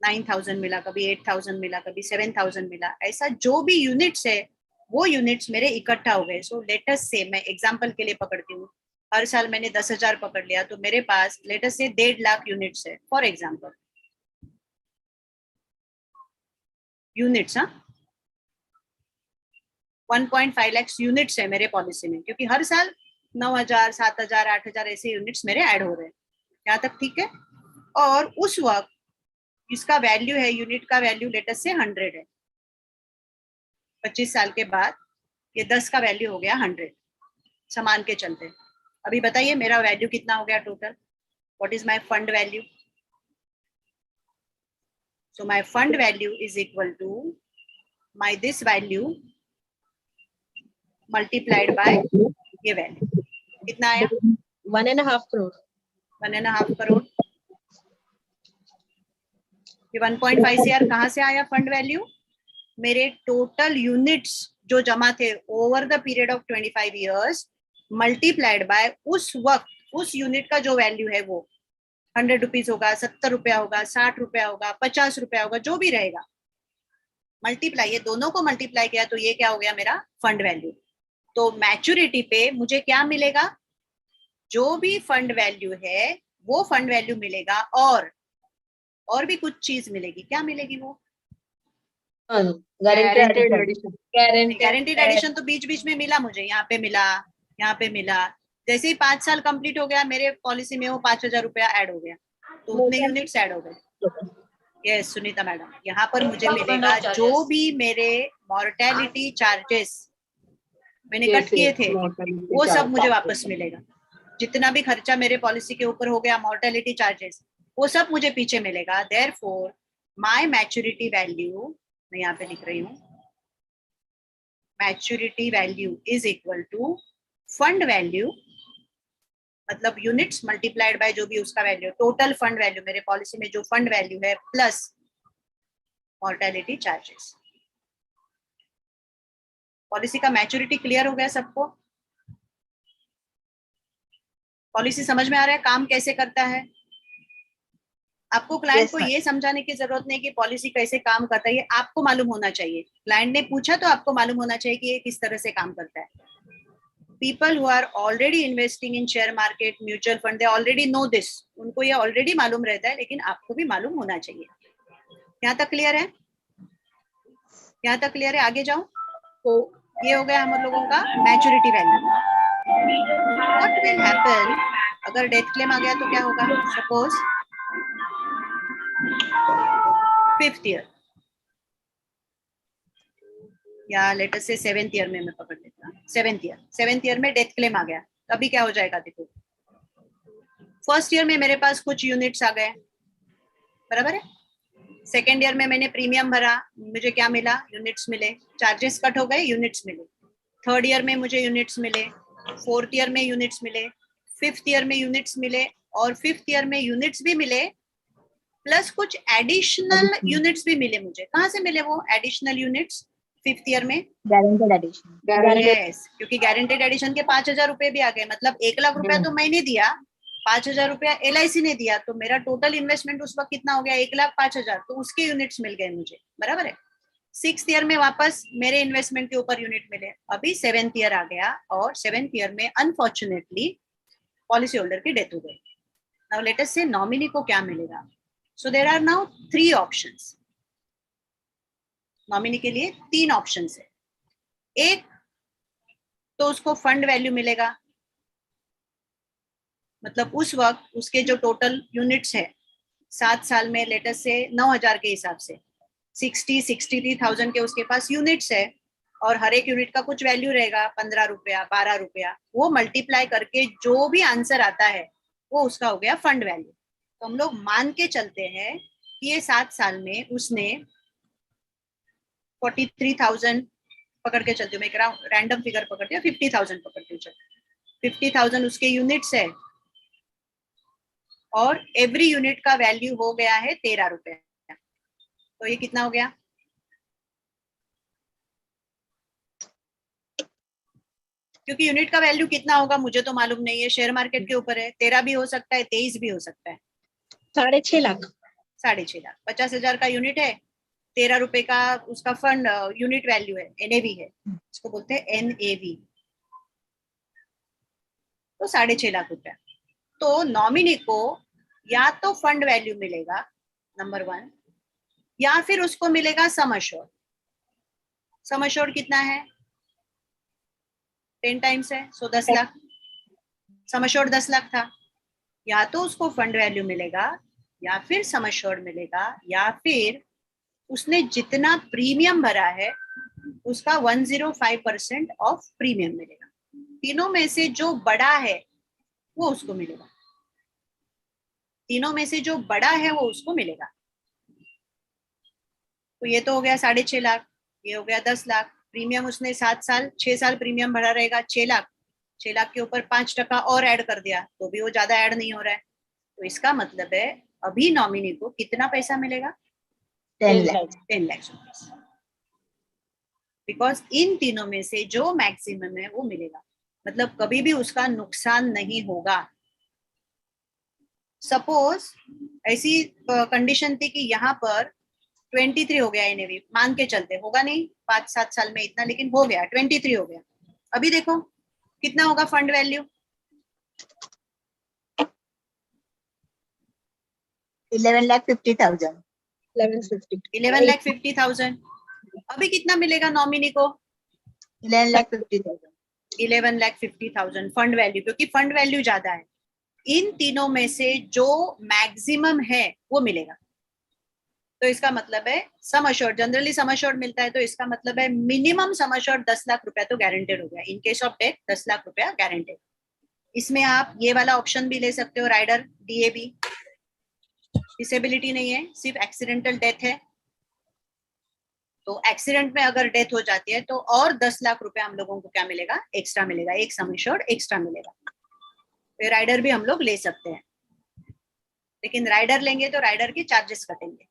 9,000 मिला, कभी 8,000 मिला, कभी 7,000 मिला, ऐसा जो भी यूनिट्स है वो यूनिट्स मेरे इकट्ठा हो गए। सो लेट अस से, मैं एग्जांपल के लिए पकड़ती हूँ, हर साल मैंने 10,000 पकड़ लिया, तो मेरे पास लेट अस से 1.5 लाख यूनिट्स है फॉर एग्जांपल। यूनिट्स, हाँ, 1.5 लाख यूनिट्स है मेरे पॉलिसी में, क्योंकि हर साल 9,000, 7,000, 8,000 ऐसे यूनिट्स मेरे ऐड हो रहे हैं। यहाँ तक ठीक है? और उस वक्त इसका वैल्यू है, यूनिट का वैल्यू लेटेस्ट से 100 है। 25 साल के बाद ये 10 का वैल्यू हो गया 100, समान के चलते। अभी बताइए मेरा वैल्यू कितना हो गया total? What is my fund value? So my fund value is equal to my this value multiplied by ये वैल्यू। कितना आया? 1.5 crore. 1.5 करोड़। ये 1.5 CR कहाँ से आया फंड वैल्यू? मेरे टोटल यूनिट्स जो जमा थे over the period of 25 years multiplied by उस वक्त उस यूनिट का जो वैल्यू है वो 100 रुपीज होगा, 70 रुपया होगा, 60 रुपया होगा, 50 रुपया होगा, जो भी रहेगा, मल्टीप्लाई, ये दोनों को मल्टीप्लाई किया तो ये क्या हो गया? मेरा फंड वैल्यू। तो मैच्योरिटी पे मुझे क्या मिलेगा? जो भी फंड वैल्यू है वो फंड वैल्यू मिलेगा, और भी कुछ चीज मिलेगी। क्या मिलेगी वो? गारंटीड एडिशन तो बीच बीच में मिला मुझे, यहाँ पे मिला, यहाँ पे मिला। जैसे ही 5 साल कंप्लीट हो गया मेरे पॉलिसी में वो 5,000 रुपया ऐड हो गया, तो उतने यूनिट्स ऐड हो गए। यस सुनीता मैडम, यहाँ पर मुझे मिलेगा जो भी मेरे मॉर्टेलिटी चार्जेस मैंने कट किए थे वो सब मुझे वापस मिलेगा। जितना भी खर्चा मेरे पॉलिसी के ऊपर हो गया, मॉर्टेलिटी चार्जेस, वो सब मुझे पीछे मिलेगा। देयरफॉर माय मैच्योरिटी वैल्यू, मैं यहाँ पे लिख रही हूँ, maturity value is equal to fund value, मतलब यूनिट्स मल्टीप्लाइड बाय जो भी उसका वैल्यू, टोटल फंड वैल्यू मेरे पॉलिसी में जो फंड वैल्यू है प्लस मॉर्टेलिटी चार्जेस। पॉलिसी का मैच्योरिटी क्लियर हो गया सबको? पॉलिसी समझ में आ रहा है काम कैसे करता है? आपको क्लाइंट Yes, को ma'am. ये समझाने की जरूरत नहीं कि पॉलिसी कैसे काम करता है, ये आपको मालूम होना चाहिए। क्लाइंट ने पूछा तो आपको मालूम होना चाहिए कि ये किस तरह से काम करता है। People who are already investing in share market, mutual fund, they already know this, उनको ये ऑलरेडी मालूम रहता है, लेकिन आपको भी मालूम होना चाहिए। यहाँ तक क्लियर है? यहाँ तक क्लियर है? आगे जाऊं? तो ये हो गया हम लोगों का maturity value. What will happen अगर डेथ क्लेम आ गया तो क्या होगा? सपोज 5th ईयर या लेटर से 7th ईयर में मैं पकड़ लेता हूँ। 7th ईयर में डेथ क्लेम आ गया, अभी क्या हो जाएगा? देखो, 1st ईयर में मेरे पास कुछ यूनिट्स आ गए, बराबर है। 2nd ईयर में मैंने प्रीमियम भरा, मुझे क्या मिला? यूनिट्स मिले। चार्जेस कट हो गए, यूनिट्स मिले। 3rd ईयर में मुझे यूनिट्स मिले, 4th ईयर में यूनिट्स मिले, 5th ईयर में यूनिट्स मिले, और 5th ईयर में यूनिट्स भी मिले प्लस कुछ एडिशनल यूनिट्स भी मिले मुझे। कहाँ से मिले वो एडिशनल यूनिट्स? 5th ईयर में Guaranteed addition. यस, क्योंकि गारंटेड एडिशन के 5,000 रुपए भी आ गए, मतलब 1,00,000 रुपया तो मैंने दिया, 5,000 रुपया LIC ने दिया, तो मेरा टोटल इन्वेस्टमेंट उस वक्त कितना हो गया? 1,05,000, तो उसके यूनिट्स मिल गए मुझे, बराबर है। 6th ईयर में वापस मेरे इन्वेस्टमेंट के ऊपर यूनिट मिले। अभी 7th ईयर आ गया, और 7th ईयर में अनफॉर्चुनेटली पॉलिसी होल्डर की डेथ हो गई। नाउ लेट अस से नॉमिनी को क्या मिलेगा? So there are now 3 options. Nominee के लिए 3 ऑप्शंस है। एक तो उसको फंड वैल्यू मिलेगा, मतलब उस वक्त उसके जो टोटल यूनिट्स है 7 साल में लेटर से 9,000 के हिसाब से 63,000 के उसके पास यूनिट्स है, और हर एक यूनिट का कुछ वैल्यू रहेगा, 15 रुपया, 12 रुपया, वो मल्टीप्लाई करके जो भी आंसर आता है वो उसका हो गया फंड वैल्यू। तो हम लोग मान के चलते हैं कि ये 7 साल में उसने 43,000 पकड़ के चलती हूँ, मैं एक रैंडम फिगर पकड़ती हूँ, 50,000 पकड़ती हूँ, चलो 50,000 उसके यूनिट्स है, और एवरी यूनिट का वैल्यू हो गया है 13 रुपए। तो ये कितना हो गया? क्योंकि यूनिट का वैल्यू कितना होगा मुझे तो मालूम नहीं है, शेयर मार्केट के ऊपर है। 13 भी हो सकता है, 23 भी हो सकता है। 6.5 लाख 6.5 लाख, 50,000 का यूनिट है, 13 रुपए का उसका फंड यूनिट वैल्यू है, NAV है, इसको बोलते हैं NAV, तो 6.5 लाख रुपया। तो नॉमिनी को या तो फंड वैल्यू मिलेगा नंबर 1, या फिर उसको मिलेगा सम अश्योर्ड। सम अश्योर्ड कितना है? 10 टाइम्स है, सो 10 लाख। सम अश्योर्ड 10 लाख था, या तो उसको फंड वैल्यू मिलेगा, या फिर सम अश्योर्ड मिलेगा, या फिर उसने जितना प्रीमियम भरा है उसका 105% ऑफ प्रीमियम मिलेगा। तीनों में से जो बड़ा है वो उसको मिलेगा, तीनों में से जो बड़ा है वो उसको मिलेगा। तो ये तो हो गया 6.5 लाख, ये हो गया 10 लाख। प्रीमियम उसने 7 साल 6 साल प्रीमियम भरा रहेगा 6 लाख, 6 लाख के ऊपर 5% और ऐड कर दिया तो भी वो ज्यादा ऐड नहीं हो रहा है। तो इसका मतलब है अभी नॉमिनी को कितना पैसा मिलेगा? 10 lakhs. 10 lakh rupees, because in तीनों में से जो मैक्सिमम है वो मिलेगा, मतलब कभी भी उसका नुकसान नहीं होगा। सपोज ऐसी कंडीशन थी कि यहाँ पर 23 हो गया NAV, मान के चलते, होगा नहीं 5-7 साल में इतना, लेकिन हो गया 23 हो गया। अभी देखो कितना होगा फंड वैल्यू? 11,50,000. 11,50,000। अभी कितना मिलेगा नॉमिनी को? 11,50,000. 11,50,000 फंड वैल्यू, क्योंकि फंड वैल्यू ज्यादा है। इन तीनों में से जो मैक्सिमम है वो मिलेगा। तो इसका मतलब है sum assured, generally sum assured मिलता है, तो इसका मतलब है मिनिमम सम अश्योर्ड 10 लाख रुपया तो गारंटेड हो गया। इन केस ऑफ डेथ 10 लाख रुपया गारंटेड। इसमें आप ये वाला ऑप्शन भी ले सकते हो, राइडर DAB। डिसेबिलिटी नहीं है, सिर्फ एक्सीडेंटल डेथ है, तो एक्सीडेंट में अगर डेथ हो जाती है तो और 10 लाख रुपया हम लोगों को क्या मिलेगा? एक्स्ट्रा मिलेगा, एक सम अश्योर्ड एक्स्ट्रा मिलेगा। तो राइडर भी हम लोग ले सकते हैं, लेकिन राइडर लेंगे तो राइडर के चार्जेस कटेंगे,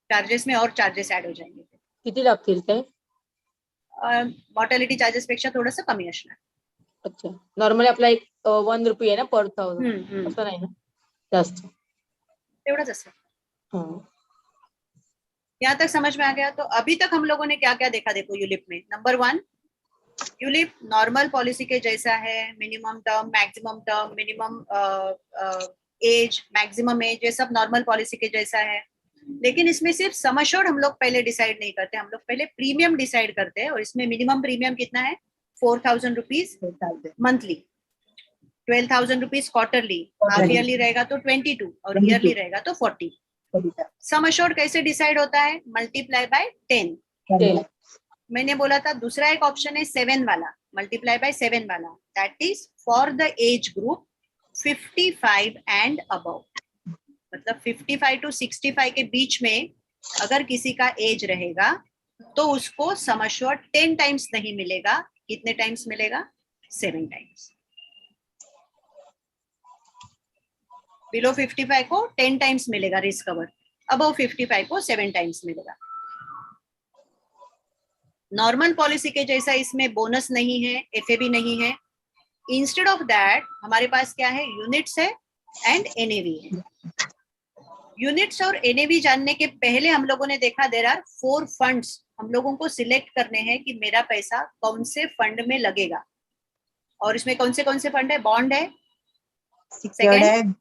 चार्जेस में और चार्जेस ऐड हो जाएंगे। किती लागतील ते? मॉर्टॅलिटी चार्जेस पेक्षा थोडंसं कमी असणार। अच्छा, नॉर्मली आपला एक 1 रुपये आहे ना पर 1000, असं नाही ना जास्त? एवढंच असेल. यहाँ तक समझ में आ गया. तो अभी तक हम लोगों ने क्या क्या देखा देखो यूलिप में. नंबर 1, यूलिप नॉर्मल पॉलिसी के जैसा है. Minimum term, maximum term, minimum age, maximum age, ये सब नॉर्मल पॉलिसी के जैसा है. लेकिन इसमें सिर्फ सम एश्योर्ड हम लोग पहले डिसाइड नहीं करते, हम लोग पहले प्रीमियम डिसाइड करते हैं. और इसमें मिनिमम प्रीमियम कितना है? 4,000 rupees monthly, 12,000 rupees quarterly, half yearly रहेगा तो 22 और ईयरली रहेगा तो 40. सम एश्योर्ड कैसे डिसाइड होता है? Multiply by 10. मैंने बोला था दूसरा एक ऑप्शन है 7 वाला, मल्टीप्लाई बाय 7 वाला. That is for the age group 55 and above. मतलब 55 to 65 के बीच में अगर किसी का एज रहेगा तो उसको सम एश्योर्ड 10 टाइम्स नहीं मिलेगा. कितने टाइम्स मिलेगा? 7 टाइम्स. बिलो 55 को 10 टाइम्स मिलेगा रिस्क कवर, अबव 55 को 7 टाइम्स मिलेगा. नॉर्मल पॉलिसी के जैसा इसमें बोनस नहीं है, एफए नहीं है. इंस्टेड ऑफ दैट हमारे पास क्या है? यूनिट्स है एंड एनएवी है. यूनिट्स और एनएवी जानने के पहले हम लोगों ने देखा देयर आर 4 फंड्स. हम लोगों को सिलेक्ट करने हैं कि मेरा पैसा कौन से फंड में लगेगा. और इसमें कौन से फंड है? बॉन्ड है, second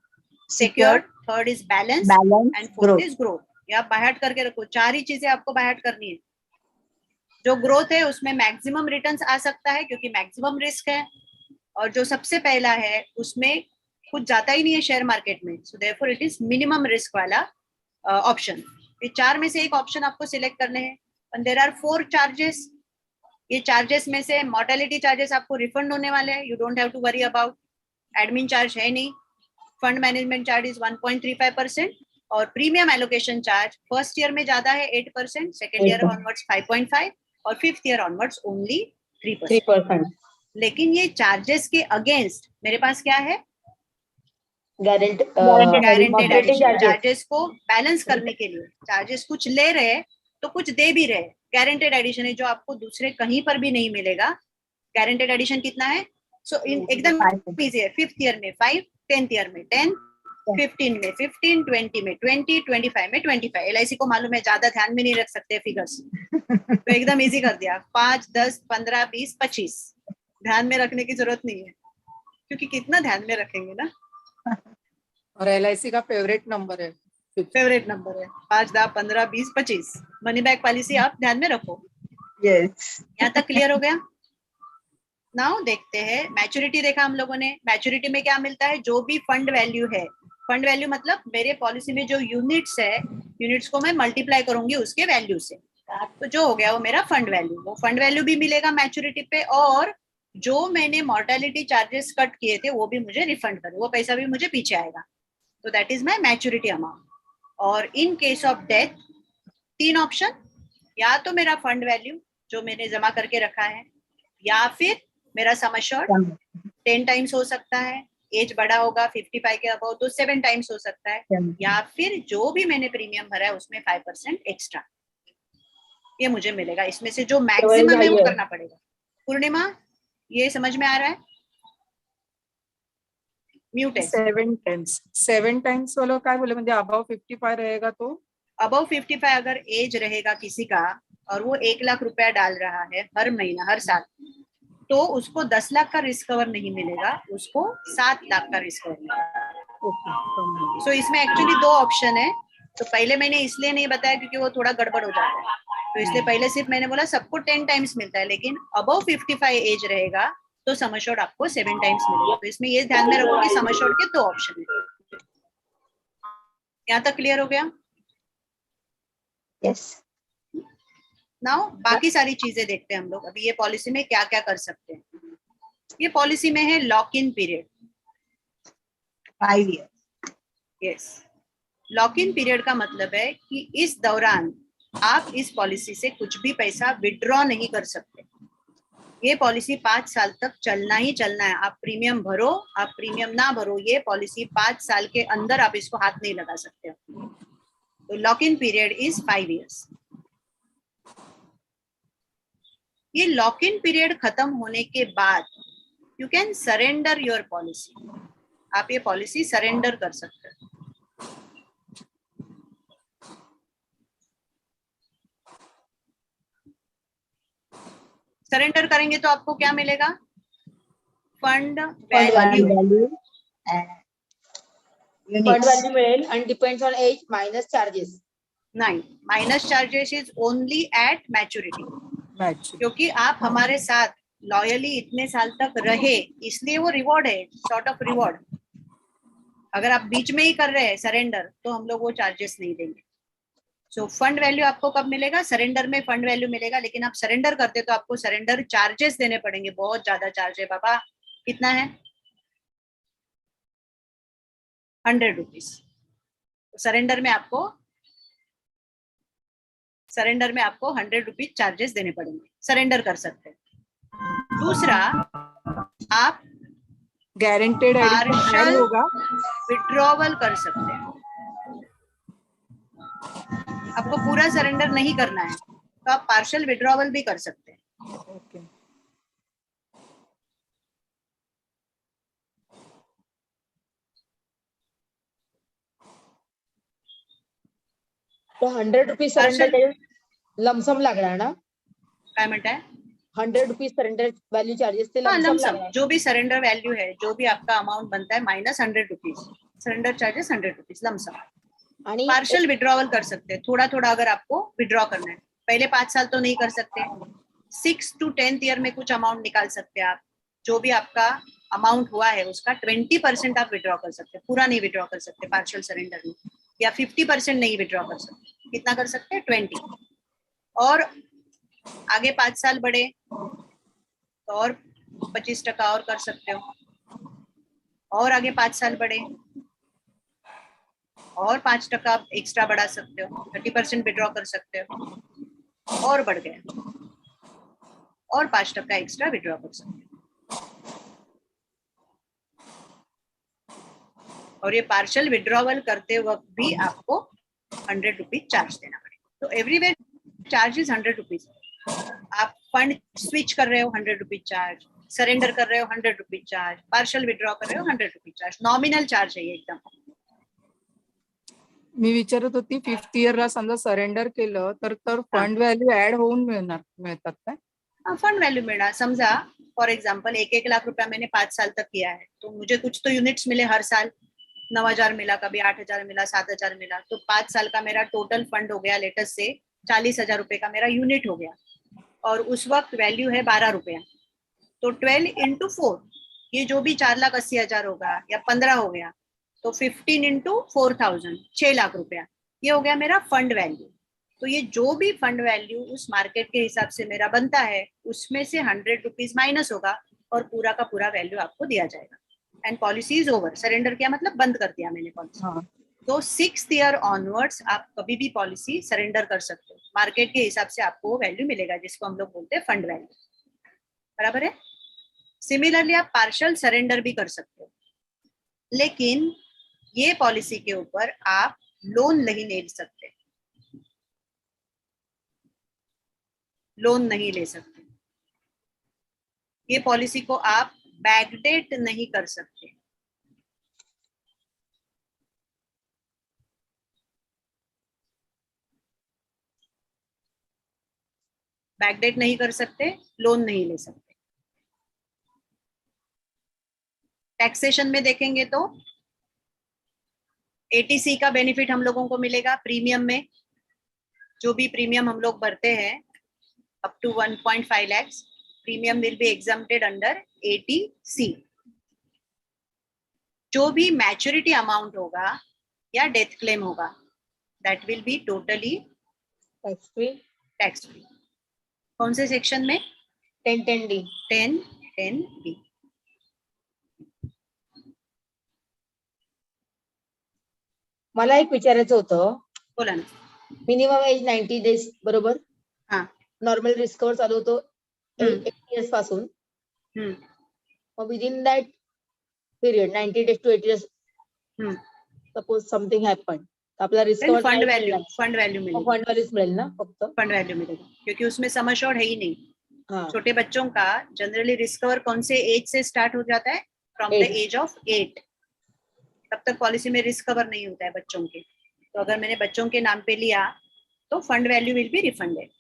secured, third is balance and fourth is growth. ये आप बाय हार्ट करके रखो. 4 ही चीजें आपको बाय हार्ट करनी है. जो ग्रोथ है उसमें मैक्सिमम रिटर्न्स आ सकता है क्योंकि मैक्सिमम रिस्क है. और जो सबसे पहला है उसमें कुछ जाता ही नहीं है शेयर मार्केट में, so therefore it is minimum risk वाला ऑप्शन. ये 4 में से एक ऑप्शन आपको सिलेक्ट करने हैं. And there are 4 charges. ये चार्जेस में से मॉर्टेलिटी चार्जेस आपको रिफंड होने वाले हैं. You don't have to worry about. Admin charge है नहीं. फंड मैनेजमेंट चार्ज इज 1.35% और premium allocation charge first year में ज्यादा है 8%, सेकेंड ईयर ऑनवर्ड्स 5.5 और फिफ्थ ईयर ऑनवर्ड्स ओनली 3%. लेकिन ये चार्जेस के अगेंस्ट मेरे पास क्या है? गारंटेड चार्जेस को बैलेंस करने के लिए. चार्जेस कुछ ले रहे तो कुछ दे भी रहे. गारंटेड एडिशन है जो आपको दूसरे कहीं पर भी नहीं मिलेगा. गारंटेड एडिशन कितना है? सो एकदम इजी है. 5th ईयर में 5, 10th ईयर में 10, 15 में 15, 20 में 20, 25 में 25. LIC को मालूम है ज्यादा ध्यान में नहीं रख सकते फिगर्स, तो एकदम इजी कर दिया. 5, 10, 15, 20, 25 ध्यान में रखने की जरूरत नहीं है क्योंकि कितना ध्यान में रखेंगे ना. और LIC का फेवरेट नंबर है. 5, 10, 15, 20, 25. मनी बैक पॉलिसी आप ध्यान में रखो. Yes. यहाँ तक क्लियर हो गया. नाउ देखते हैं मैच्योरिटी. देखा हम लोगों ने. मैच्योरिटी में क्या मिलता है? जो भी फंड वैल्यू है. फंड वैल्यू मतलब मेरे पॉलिसी में जो यूनिट्स है, यूनिट्स को मैं मल्टीप्लाई करूंगी उसके वैल्यू से, तो जो हो गया वो मेरा फंड वैल्यू. वो फंड वैल्यू भी मिलेगा मैच्योरिटी पे. और जो मैंने मॉर्टेलिटी चार्जेस कट किए थे वो भी मुझे रिफंड करें, वो पैसा भी मुझे पीछे आएगा. तो that is my maturity amount. और in case of death 3 option. या तो मेरा फंड वैल्यू जो मैंने जमा करके रखा है, या फिर मेरा सम एश्योर्ड 10 टाइम्स हो सकता है. एज बड़ा होगा 55 के अबव तो 7 टाइम्स हो सकता है. या फिर जो भी मैंने प्रीमियम भरा है उसमें 5% एक्स्ट्रा ये मुझे मिलेगा. इसमें से जो मैक्सिमम है वो करना पड़ेगा. पूर्णिमा ये समझ में आ रहा है? म्यूट है. 7 टाइम्स वाला काय बोले म्हणजे अबाव 55 रहेगा तो अबव 55 अगर एज रहेगा किसी का और वो 1 लाख रुपया डाल रहा है हर महीना हर साल, तो उसको 10 लाख का रिस्क कवर नहीं मिलेगा, उसको 7 लाख का रिस्क कवर मिलेगा. सो इसमें एक्चुअली 2 ऑप्शन है. तो पहले मैंने इसलिए नहीं बताया क्योंकि वो थोड़ा गड़बड़ हो जाता है, तो इसलिए पहले सिर्फ मैंने बोला सबको 10 टाइम्स मिलता है. लेकिन अबव 55 एज रहेगा तो सम एश्योर्ड आपको 7 टाइम्स मिलेगा. तो इसमें ये ध्यान में रखो कि सम एश्योर्ड के 2 ऑप्शन है. यहाँ तक क्लियर हो गया? Yes. नाउ बाकी सारी चीजें देखते हैं हम लोग. अभी ये पॉलिसी में क्या क्या कर सकते हैं. ये पॉलिसी में है lock in period 5 years. Yes. Lock in period का मतलब है कि इस दौरान आप इस पॉलिसी से कुछ भी पैसा विड्रॉ नहीं कर सकते. ये पॉलिसी 5 साल तक चलना ही चलना है. आप प्रीमियम भरो, आप प्रीमियम ना भरो, ये पॉलिसी 5 साल के अंदर आप इसको हाथ नहीं लगा सकते. तो lock in period is 5 years. ये लॉक इन पीरियड खत्म होने के बाद you can surrender your policy. आप ये पॉलिसी सरेंडर कर सकते हैं. सरेंडर करेंगे तो आपको क्या मिलेगा? Fund Fund value. value and fund units. Value मिळेल आणि depends on age minus charges. नहीं, minus charges is only at maturity, match. क्योंकि आप हमारे साथ लॉयली इतने साल तक रहे, इसलिए वो रिवॉर्ड है, सॉर्ट ऑफ रिवॉर्ड। अगर आप बीच में ही कर रहे हैं सरेंडर तो हम लोग वो चार्जेस नहीं देंगे। सो फंड वैल्यू आपको कब मिलेगा? सरेंडर में फंड वैल्यू मिलेगा, लेकिन आप सरेंडर करते तो आपको सरेंडर चार्जेस देने पड़ेंगे। बहुत ज्यादा चार्ज है बाबा। कितना है? 100 रुपीज। सरेंडर में आपको 100 रुपीज चार्जेस देने पड़ेंगे, सरेंडर कर सकते हैं। दूसरा, आप गारंटेड एडिशन Partial- होगा. विड्रॉवल कर सकते हैं। आपको पूरा सरेंडर नहीं करना है तो आप पार्शियल विड्रॉवल भी कर सकते हैं। ओके. तर 100 रुपीज सरेंडर लमसम लागणार ना? काय म्हणताय? 100 रुपीज सरेंडर व्हॅल्यू चार्जेस ते हाँ, लमसम लमसम लागणार. जो भी सरेंडर वैल्यू है, जो भी आपका अमाउंट बनता है minus 100 rupees, surrender charges 100 rupees lump sum. आणि पार्शियल विड्रॉवल कर सकते हैं, थोड़ा थोड़ा अगर आपको विड्रॉ करना है। पहले 5 साल तो नहीं कर सकते, 6 to 10th ईयर में कुछ अमाउंट निकाल सकते हैं आप। जो भी आपका अमाउंट हुआ है उसका 20% आप विड्रॉ कर सकते हैं, पूरा नहीं विड्रॉ कर सकते पार्शियल सरेंडर में, या 50% नहीं विड्रॉ कर सकते। कितना कर सकते हैं? 20। और आगे 5 साल बढ़े तो और 25% और कर सकते हो, और आगे 5 साल बढ़े और 5% आप एक्स्ट्रा बढ़ा सकते हो, 30% विड्रॉ कर सकते हो, और बढ़ गए और 5% एक्स्ट्रा विड्रॉ कर सकते हो। और ये पार्शियल विड्रॉवल करते वक्त भी आपको 100 रुपीज चार्ज देना पड़ेगा। तो एवरीवेयर चार्ज इज 100 रुपीज। आप फंड स्विच कर रहे हो 100 रुपीज चार्ज, सरेंडर कर रहे हो 100 रुपीज चार्ज, पार्शियल विड्रॉ कर रहे हो 100 रुपीज चार्ज। नॉमिनल चार्ज है ये एकदम। मी विचारत होती 5th इयरला समजा सरेंडर केलं तर फंड व्हॅल्यू ऍड होऊन मिळतात काय? फंड वैल्यू मिला, समझा फॉर एग्जांपल 1 लाख रुपया मैंने 5 साल तक किया है, तो मुझे कुछ तो यूनिट्स मिले हर साल। 9,000 मिला, कभी 8,000 मिला, 7,000 मिला, तो 5 साल का मेरा टोटल फंड हो गया लेटेस्ट से 40,000 रुपए का मेरा यूनिट हो गया, और उस वक्त वैल्यू है 12 रुपया। तो 12 into 4, ये जो भी 4,80,000 होगा या 15 हो गया, तो 15 into 4,000, 6 लाख रुपया, ये हो गया मेरा फंड वैल्यू। तो ये जो भी फंड वैल्यू उस मार्केट के हिसाब से मेरा बनता है, उसमें से 100 रुपीज माइनस होगा और पूरा का पूरा वैल्यू आपको दिया जाएगा। And policy is over. Surrender किया मतलब बंद कर दिया मैंने पॉलिसी। हाँ. तो 6th ईयर ऑनवर्ड्स आप कभी भी पॉलिसी सरेंडर कर सकते हो, मार्केट के हिसाब से आपको वो वैल्यू मिलेगा जिसको हम लोग बोलते हैं फंड वैल्यू। बराबर है? सिमिलरली आप पार्शियल सरेंडर भी कर सकते हो, लेकिन ये पॉलिसी के ऊपर आप लोन नहीं ले सकते, लोन नहीं ले सकते। ये पॉलिसी को आप बैकडेट नहीं कर सकते। बैकडेट नहीं कर सकते, लोन नहीं ले सकते। टैक्सेशन में देखेंगे तो एटीसी का बेनिफिट हम लोगों को मिलेगा प्रीमियम में। जो भी प्रीमियम हम लोग भरते हैं up to 1.5 lakhs, premium will be exempted under ATC. जो भी मैच्योरिटी अमाउंट होगा या डेथ क्लेम होगा, that will be totally tax free. Tax free. कौन से सेक्शन में? 1010D। 1010B। मला एक विचारायचं होतं, बोला ना। मिनिमम एज 90 डेज बरोबर? हाँ। नॉर्मल रिस्क कव्हर चालू होतो हम्म. 8 years पासून, हम्म, मग within that period 90 days to 80 days हम्म. सपोज समथिंग हॅपन, आपला risk Then cover fund value मिलेगा। फंड व्हॅल्यूज मिळेल ना फक्त? फंड वैल्यू मिलेगा, क्योंकि उसमें सम अश्योर्ड है ही नहीं। हाँ। छोटे बच्चों का जनरली रिस्क कवर कौन से एज से स्टार्ट हो जाता है? From the 8. Age of 8। तब तक पॉलिसी में रिस्क कवर नहीं होता है बच्चों के। तो अगर मैंने बच्चों के नाम पे लिया तो fund value will be refunded.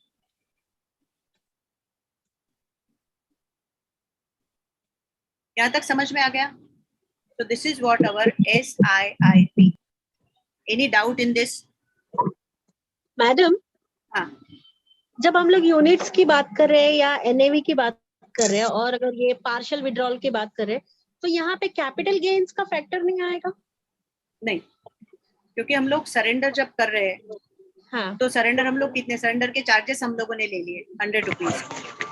यहाँ तक समझ में आ गया? So this is what our SIIP. Any doubt in this? Madam, हाँ, जब हम लोग यूनिट्स की बात कर रहे हैं या एनएवी की बात कर रहे हैं और अगर ये पार्शियल विड्रॉल की बात कर रहे हैं तो यहाँ पे कैपिटल गेन्स का फैक्टर नहीं आएगा? नहीं, क्योंकि हम लोग सरेंडर जब कर रहे हैं हाँ, तो सरेंडर हम लोग कितने, सरेंडर के चार्जेस हम लोगों ने ले लिए 100 रुपीज,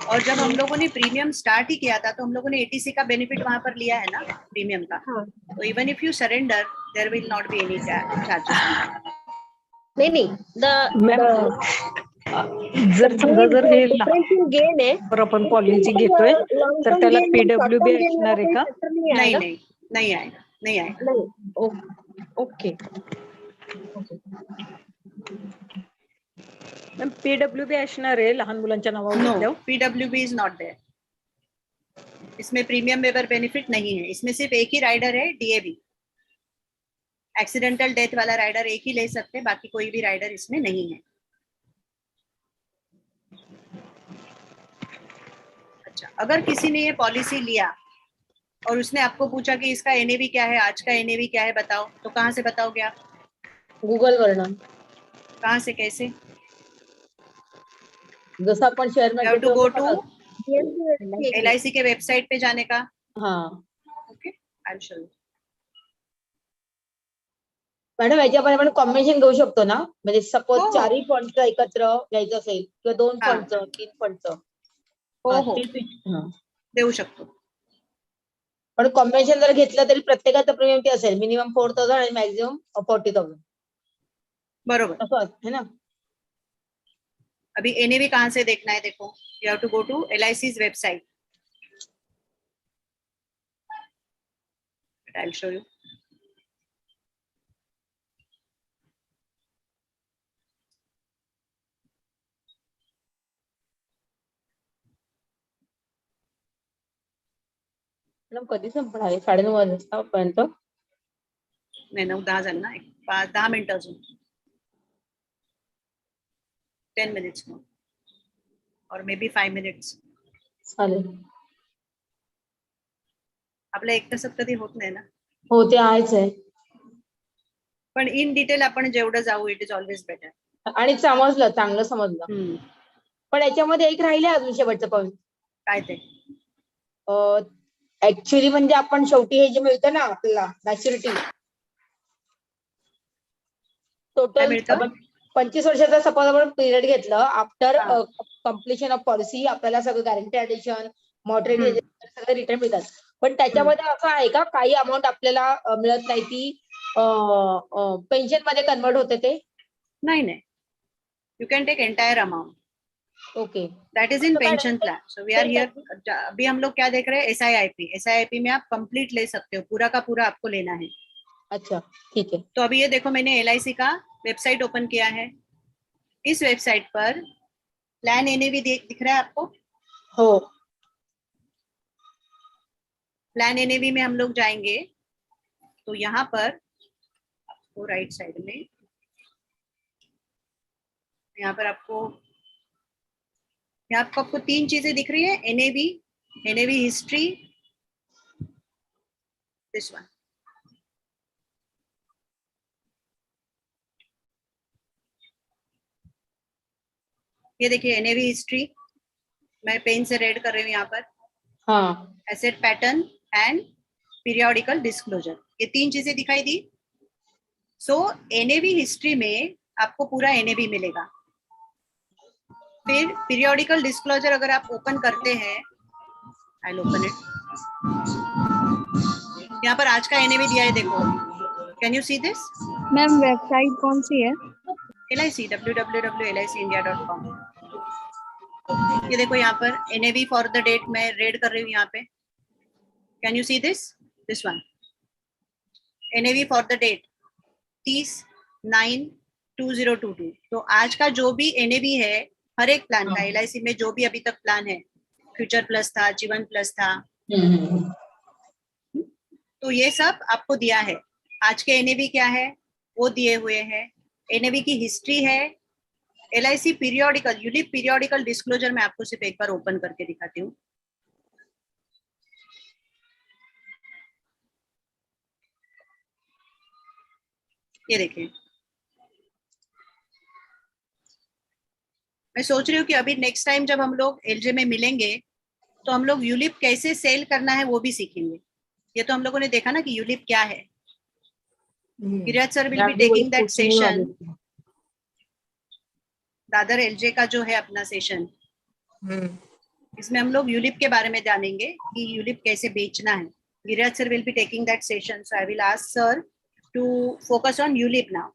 और जब हम लोगों ने प्रीमियम स्टार्ट ही किया था तो हम लोगों ने एटीसी का बेनिफिट वहां पर लिया है ना, प्रीमियम का। हाँ। तो even if you surrender there will not be any charges. नहीं, जर समजा जर हे लहान गेन आहे वर आपण पॉलिसी घेतोय तर त्याला पीडब्ल्यूबी असणार आहे का? नहीं नहीं नहीं आएगा, नहीं आएगा। ओके, मॅम पीडब्ल्यूबी असणार आहे लहान मुलांच्या नावावर नो, घेतल्यावर? पीडब्ल्यूबी इज नॉट देयर। इसमें प्रीमियम वेवर बेनिफिट नहीं है, इसमें सिर्फ एक ही राइडर है, डीएबी, एक्सीडेंटल डेथ वाला राइडर एक ही ले सकते हैं, बाकी कोई भी राइडर इसमें नहीं है। अच्छा, अगर किसी ने ये पॉलिसी लिया और उसने आपको पूछा कि इसका एनएवी क्या है, आज का एनएवी क्या है बताओ, तो कहाँ से बताओगे आप? गुगल वरनं, कहाँ से, कैसे? जसं आपण share You have to go to market LIC के वेबसाइट पे जाने का। हाँ okay, I will show you. Madam, याच्यामध्ये आपण कॉम्बिनेशन घेऊ शकतो ना, म्हणजे हो, सपोज हो. 4 फंडचं एकत्र घ्यायचं असेल किंवा 2 हा. फंडचं, 3 फंडचं, हो हो, हा. देऊ शकतो। पण कॉम्बिनेशन जर घेतलं तरी प्रत्येकाचं प्रीमियम ते असेल, मिनिमम 4000 आणि मॅक्झिमम 40,000 बरोबर। असं है ना? अभी एनएवी कहाँ से देखना है, देखो, you have to go to LIC's website, I will show you. Madam कधी संपणार आहे? 9:30 वाजतापर्यंत? नाही, 9-10 झालं ना, 5-10 मिनिटं अजून, 10 minutes more और मे बी 5 minutes। चालेल. आपल्या एक तासात कधी होत नाही ना, हो, ते आहेच आहे. पण इन डिटेल आपण जेवढं जाऊ, इट इज ऑलवेज बेटर। आणि समजलं, चांगलं समजलं. पण याच्यामध्ये एक राहिले अजून शेवटचं पॉईंट. काय ते? ऍक्च्युअली म्हणजे आपण शेवटी हे जे मिळतं ना आपल्याला मॅच्युरिटी, काय टोटल मिळतं? 25 वर्षाचा सपोज आपण पिरियड घेतलं, आफ्टर हा. कम्प्लिशन ऑफ पॉलिसी आपल्याला सगळं गॅरंटी ऍडिशन, मॉर्टेलिटी हम्म. सगळं रिटर्न मिळतात. पण त्याच्यामध्ये असं आहे का काही अमाऊंट आपल्याला मिळत नाही, ती पेन्शन मध्ये कन्वर्ट होते ते? नाही नाही, you can take entire amount, okay. That is in pension plan. So we are here, अभी हम लोग क्या देख रहे हैं, SIIP में आप कंप्लीट ले सकते हो, पूरा का पूरा आपको लेना है। अच्छा, ठीक है. तो अभी ये देखो, मैंने LIC का वेबसाइट ओपन किया है, इस वेबसाइट पर प्लान एनएवी दिख रहा है आपको? हो. प्लान एनएवी में हम लोग जाएंगे तो यहाँ पर आपको राइट साइड में, यहाँ पर आपको 3 चीजें दिख रही है, एनएवी हिस्ट्री, दिस वन। ये देखिए एनएवी हिस्ट्री, मैं पेन से रेड कर रही हूँ यहाँ पर। हाँ. Asset pattern and periodical disclosure, ये 3 चीजें दिखाई दी। सो एनएवी हिस्ट्री में आपको पूरा एनएवी मिलेगा। फिर पीरियोडिकल डिस्क्लोजर अगर आप ओपन करते हैं, आई विल ओपन इट, यहाँ पर आज का एनएवी दिया है, देखो, can you see this? Ma'am website कौन सी है? LIC, www.licindia.com। ये देखो यहाँ पर एनएवी फॉर द डेट मैं रेड कर रही हूँ यहाँ पे, can you see this one, NAV for the date 30/9/2022। तो आज का जो भी एनएवी है हर एक प्लान का, LIC में जो भी अभी तक प्लान है, फ्यूचर प्लस था, जीवन प्लस था, तो ये सब आपको दिया है। आज के एनएवी क्या है वो दिए हुए हैं, एनएवी की हिस्ट्री है, LIC periodical, unique periodical disclosure मैं आपको सिर्फ एक बार ओपन करके दिखाती हूँ। ये देखिए, मैं सोच रही हूँ कि अभी नेक्स्ट टाइम जब हम लोग एलजे में मिलेंगे तो हम लोग यूलिप कैसे सेल करना है वो भी सीखेंगे। ये तो हम लोगों ने देखा ना कि यूलिप क्या है। Giriraj sir will be taking that session, Dadar LJ का जो है अपना सेशन, इसमें हम लोग यूलिप के बारे में जानेंगे कि यूलिप कैसे बेचना है। Giriraj sir will be taking that session, so I will ask sir to focus on ULIP now.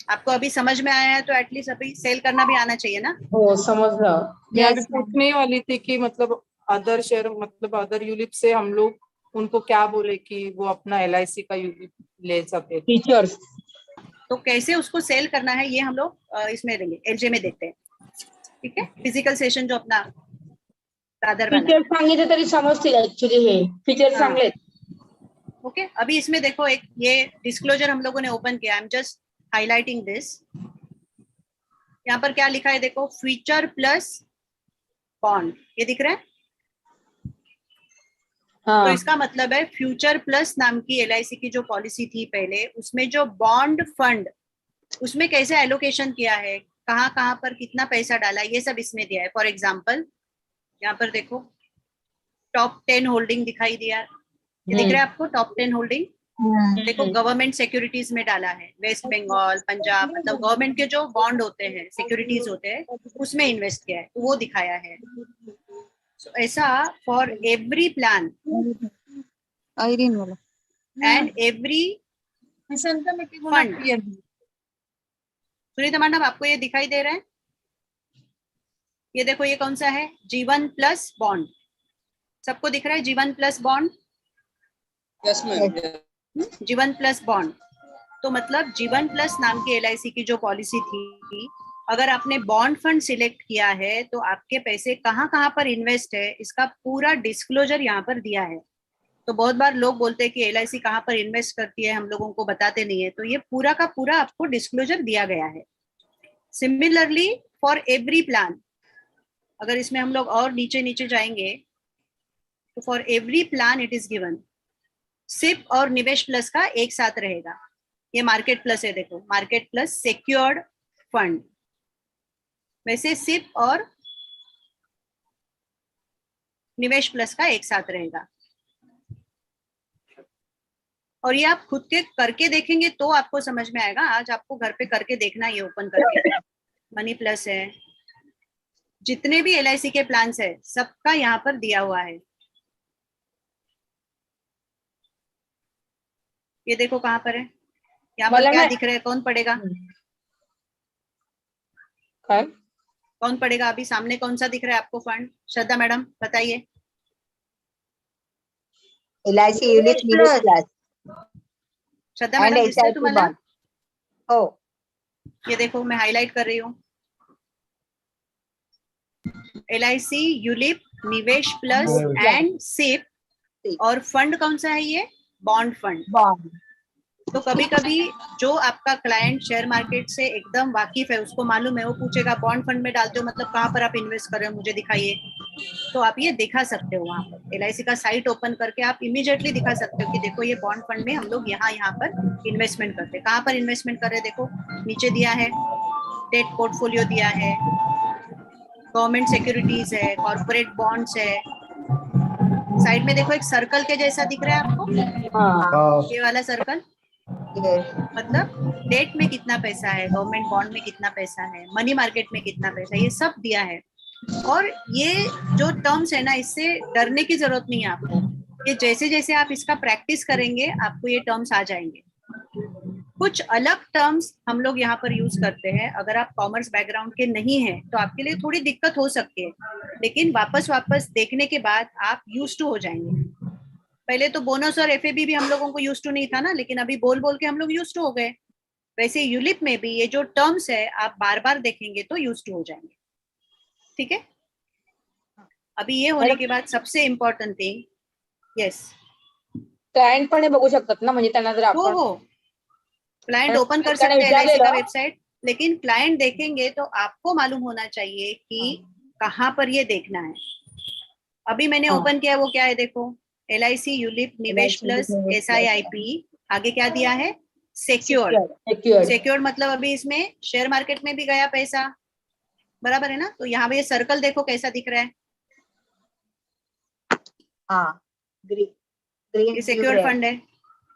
आपको अभी समझ में आया है तो एटलीस्ट अभी सेल करना भी आना चाहिए ना। हो समजलं. मैं अभी Yes, ma'am. पूछने वाली थी कि मतलब अदर शेयर, मतलब अदर यूलिप से हम लोग उनको क्या बोले कि वो अपना LIC का यूलिप ले सके। फीचर्स. तो कैसे उसको सेल करना है ये हम लोग इसमें देंगे, एलजे में देखते हैं, ठीक है। फिजिकल सेशन जो अपना दादर वाला, फीचर्स सांगितले तरी समजतील ऍक्च्युली हे फीचर्स हाँ. चांगले आहेत. ओके अभी इसमें देखो एक ये डिस्क्लोजर हम लोगों ने ओपन किया, I am just highlighting this. यहाँ पर क्या लिखा है देखो, फीचर प्लस बॉन्ड, ये दिख रहा है। तो हाँ. इसका मतलब है फ्यूचर प्लस नाम की LIC की जो पॉलिसी थी पहले, उसमें जो बॉन्ड फंड, उसमें कैसे एलोकेशन किया है, कहाँ कहाँ पर कितना पैसा डाला, ये सब इसमें दिया है। फॉर एग्जाम्पल यहाँ पर देखो टॉप 10 होल्डिंग दिखाई दिया, ये दिख रहा है आपको टॉप 10 होल्डिंग। देखो गवर्नमेंट सिक्योरिटीज में डाला है, वेस्ट बंगाल, पंजाब, मतलब गवर्नमेंट के जो बॉन्ड होते हैं, सिक्योरिटीज होते हैं, उसमें इन्वेस्ट किया है, तो वो दिखाया है। So, ऐसा फॉर एवरी प्लान Irene वाला. And every fund. Sunita madam आपको ये दिखाई दे रहा है, ये देखो ये कौन सा है, जीवन प्लस बॉन्ड, सबको दिख रहा है जीवन प्लस बॉन्ड, Yes, ma'am. जीवन प्लस बॉन्ड। तो मतलब जीवन प्लस नाम की LIC की जो पॉलिसी थी, अगर आपने बॉन्ड फंड सिलेक्ट किया है तो आपके पैसे कहाँ कहाँ पर इन्वेस्ट है, इसका पूरा डिस्क्लोजर यहाँ पर दिया है। तो बहुत बार लोग बोलते हैं कि LIC कहाँ पर इन्वेस्ट करती है, हम लोगों को बताते नहीं है, तो ये पूरा का पूरा आपको डिस्क्लोजर दिया गया है। सिमिलरली फॉर एवरी प्लान, अगर इसमें हम लोग और नीचे नीचे जाएंगे तो for every plan it is given, SIP और निवेश प्लस का एक साथ रहेगा। ये मार्केट प्लस है, देखो मार्केट प्लस सिक्योर्ड फंड, वैसे सिप और निवेश प्लस का एक साथ रहेगा। और ये आप खुद के करके देखेंगे तो आपको समझ में आएगा। आज आपको घर पे करके देखना, ये ओपन करके मनी प्लस है, जितने भी LIC के प्लान्स है सबका यहाँ पर दिया हुआ है। ये देखो कहाँ पर है, यहाँ पर क्या दिख रहा है, कौन पड़ेगा, काय? कौन पड़ेगा अभी सामने, कौन सा दिख रहा है आपको फंड, श्रद्धा मैडम बताइए। LIC युनिट निवेश प्लस श्रद्धा एंड मैडम दिसतंय SIP तुम्हाला? बॉन्ड. हो. ये देखो मैं हाईलाइट कर रही हूँ, LIC यूलिप निवेश प्लस एंड सिप, और फंड कौन सा है ये, बॉन्ड फंड। बॉन्ड. तो कभी कभी जो आपका क्लाइंट शेयर मार्केट से एकदम वाकिफ है, उसको मालूम है, वो पूछेगा बॉन्ड फंड में डालते हो मतलब कहाँ पर आप इन्वेस्ट कर रहे हो, मुझे दिखाइए। तो आप ये दिखा सकते हो, वहाँ पर LIC का साइट ओपन करके आप इमीडिएटली दिखा सकते हो कि देखो ये बॉन्ड फंड में हम लोग यहाँ पर इन्वेस्टमेंट करते हैं। कहाँ पर इन्वेस्टमेंट कर रहे हैं, देखो नीचे दिया है, डेट पोर्टफोलियो दिया है, गवर्नमेंट सिक्योरिटीज है, कॉर्पोरेट बॉन्ड्स है, साइड में देखो एक सर्कल के जैसा दिख रहा है आपको, हाँ. ये वाला सर्कल, मतलब डेट में कितना पैसा है, गवर्नमेंट बॉन्ड में कितना पैसा है, मनी मार्केट में कितना पैसा है, ये सब दिया है। और ये जो टर्म्स है ना, इससे डरने की जरूरत नहीं है आपको, ये जैसे जैसे आप इसका प्रैक्टिस करेंगे आपको ये टर्म्स आ जाएंगे। कुछ अलग टर्म्स हम लोग यहाँ पर यूज करते हैं, अगर आप कॉमर्स बैकग्राउंड के नहीं है तो आपके लिए थोड़ी दिक्कत हो सकती है, लेकिन वापस देखने के बाद आप यूज टू हो जाएंगे। पहले तो बोनस और FAB भी हम लोगों को यूज टू नहीं था ना, लेकिन अभी बोल बोल के हम लोग यूज टू हो गए। वैसे यूलिप में भी ये जो टर्म्स है आप बार बार देखेंगे तो यूज टू हो जाएंगे, ठीक है। अभी ये होने के बाद सबसे इम्पोर्टेंट थिंग, यस, क्लायंट पण हे बघू शकतात ना, म्हणजे त्यांना जर हो आपण हो क्लाइंट ओपन कर सकते हैं LIC का वेबसाइट, लेकिन क्लाइंट देखेंगे तो आपको मालूम होना चाहिए कि कहाँ पर ये देखना है। अभी मैंने ओपन किया, वो क्या है देखो, LIC यूलिप निवेश प्लस SIIP, आगे क्या दिया है, सेक्योर्ड। Secured. सिक्योर्ड मतलब अभी इसमें शेयर मार्केट में भी गया पैसा, बराबर है ना। तो यहाँ पे ये सर्कल देखो कैसा दिख रहा है, हाँ, ग्रीन ग्रीन ये सिक्योर्ड फंड है।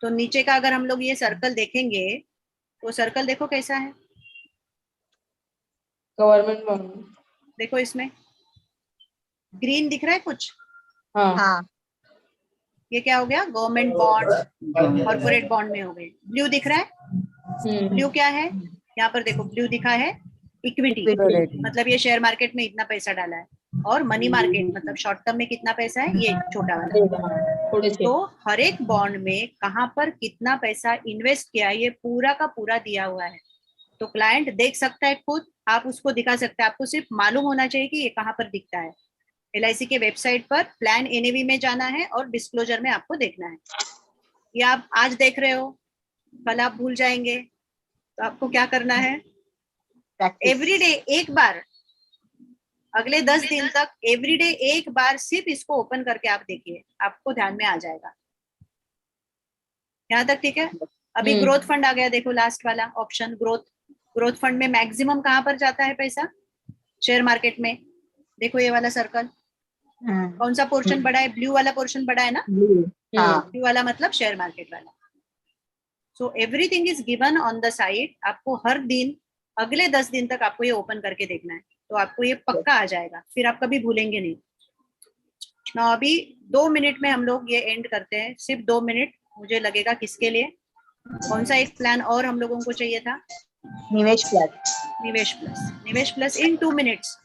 तो नीचे का अगर हम लोग ये सर्कल देखेंगे तो सर्कल देखो कैसा है, गवर्नमेंट बॉन्ड। देखो इसमें ग्रीन दिख रहा है कुछ, हाँ हाँ, ये क्या हो गया, गवर्नमेंट बॉन्ड, कॉर्पोरेट बॉन्ड में हो गए। ब्लू दिख रहा है, ब्लू क्या है, यहाँ पर देखो ब्लू दिखा है इक्विटी, मतलब ये शेयर मार्केट में इतना पैसा डाला है, और मनी मार्केट मतलब शॉर्ट टर्म में कितना पैसा है, ये छोटा वाला। थोड़े से तो हर एक बॉन्ड में कहाँ पर कितना पैसा इन्वेस्ट किया है ये पूरा का पूरा दिया हुआ है। तो क्लाइंट देख सकता है खुद, आप उसको दिखा सकते हैं, आपको सिर्फ मालूम होना चाहिए कि ये कहाँ पर दिखता है। LIC के वेबसाइट पर प्लान NAV में जाना है और डिस्क्लोजर में आपको देखना है। ये आप आज देख रहे हो, कल आप भूल जाएंगे, तो आपको क्या करना है, एवरीडे एक बार, अगले 10 दिन तक एवरीडे एक बार सिर्फ इसको ओपन करके आप देखिए, आपको ध्यान में आ जाएगा। यहाँ तक ठीक है। अभी ग्रोथ फंड आ गया, देखो लास्ट वाला ऑप्शन ग्रोथ फंड में मैक्सिमम कहाँ पर जाता है पैसा, शेयर मार्केट में। देखो ये वाला सर्कल, कौन सा पोर्शन बड़ा है, ब्लू वाला पोर्शन बड़ा है ना, ब्लू वाला मतलब शेयर मार्केट वाला। So everything is given on the side, आपको हर दिन अगले 10 दिन तक आपको ये ओपन करके देखना है, तो आपको ये पक्का आ जाएगा, फिर आप कभी भूलेंगे नहीं ना। अभी 2 मिनट में हम लोग ये एंड करते हैं, सिर्फ 2 मिनट मुझे लगेगा। किसके लिए, कौन सा एक प्लान और हम लोगों को चाहिए था, निवेश प्लस। निवेश प्लस इन 2 मिनट्स।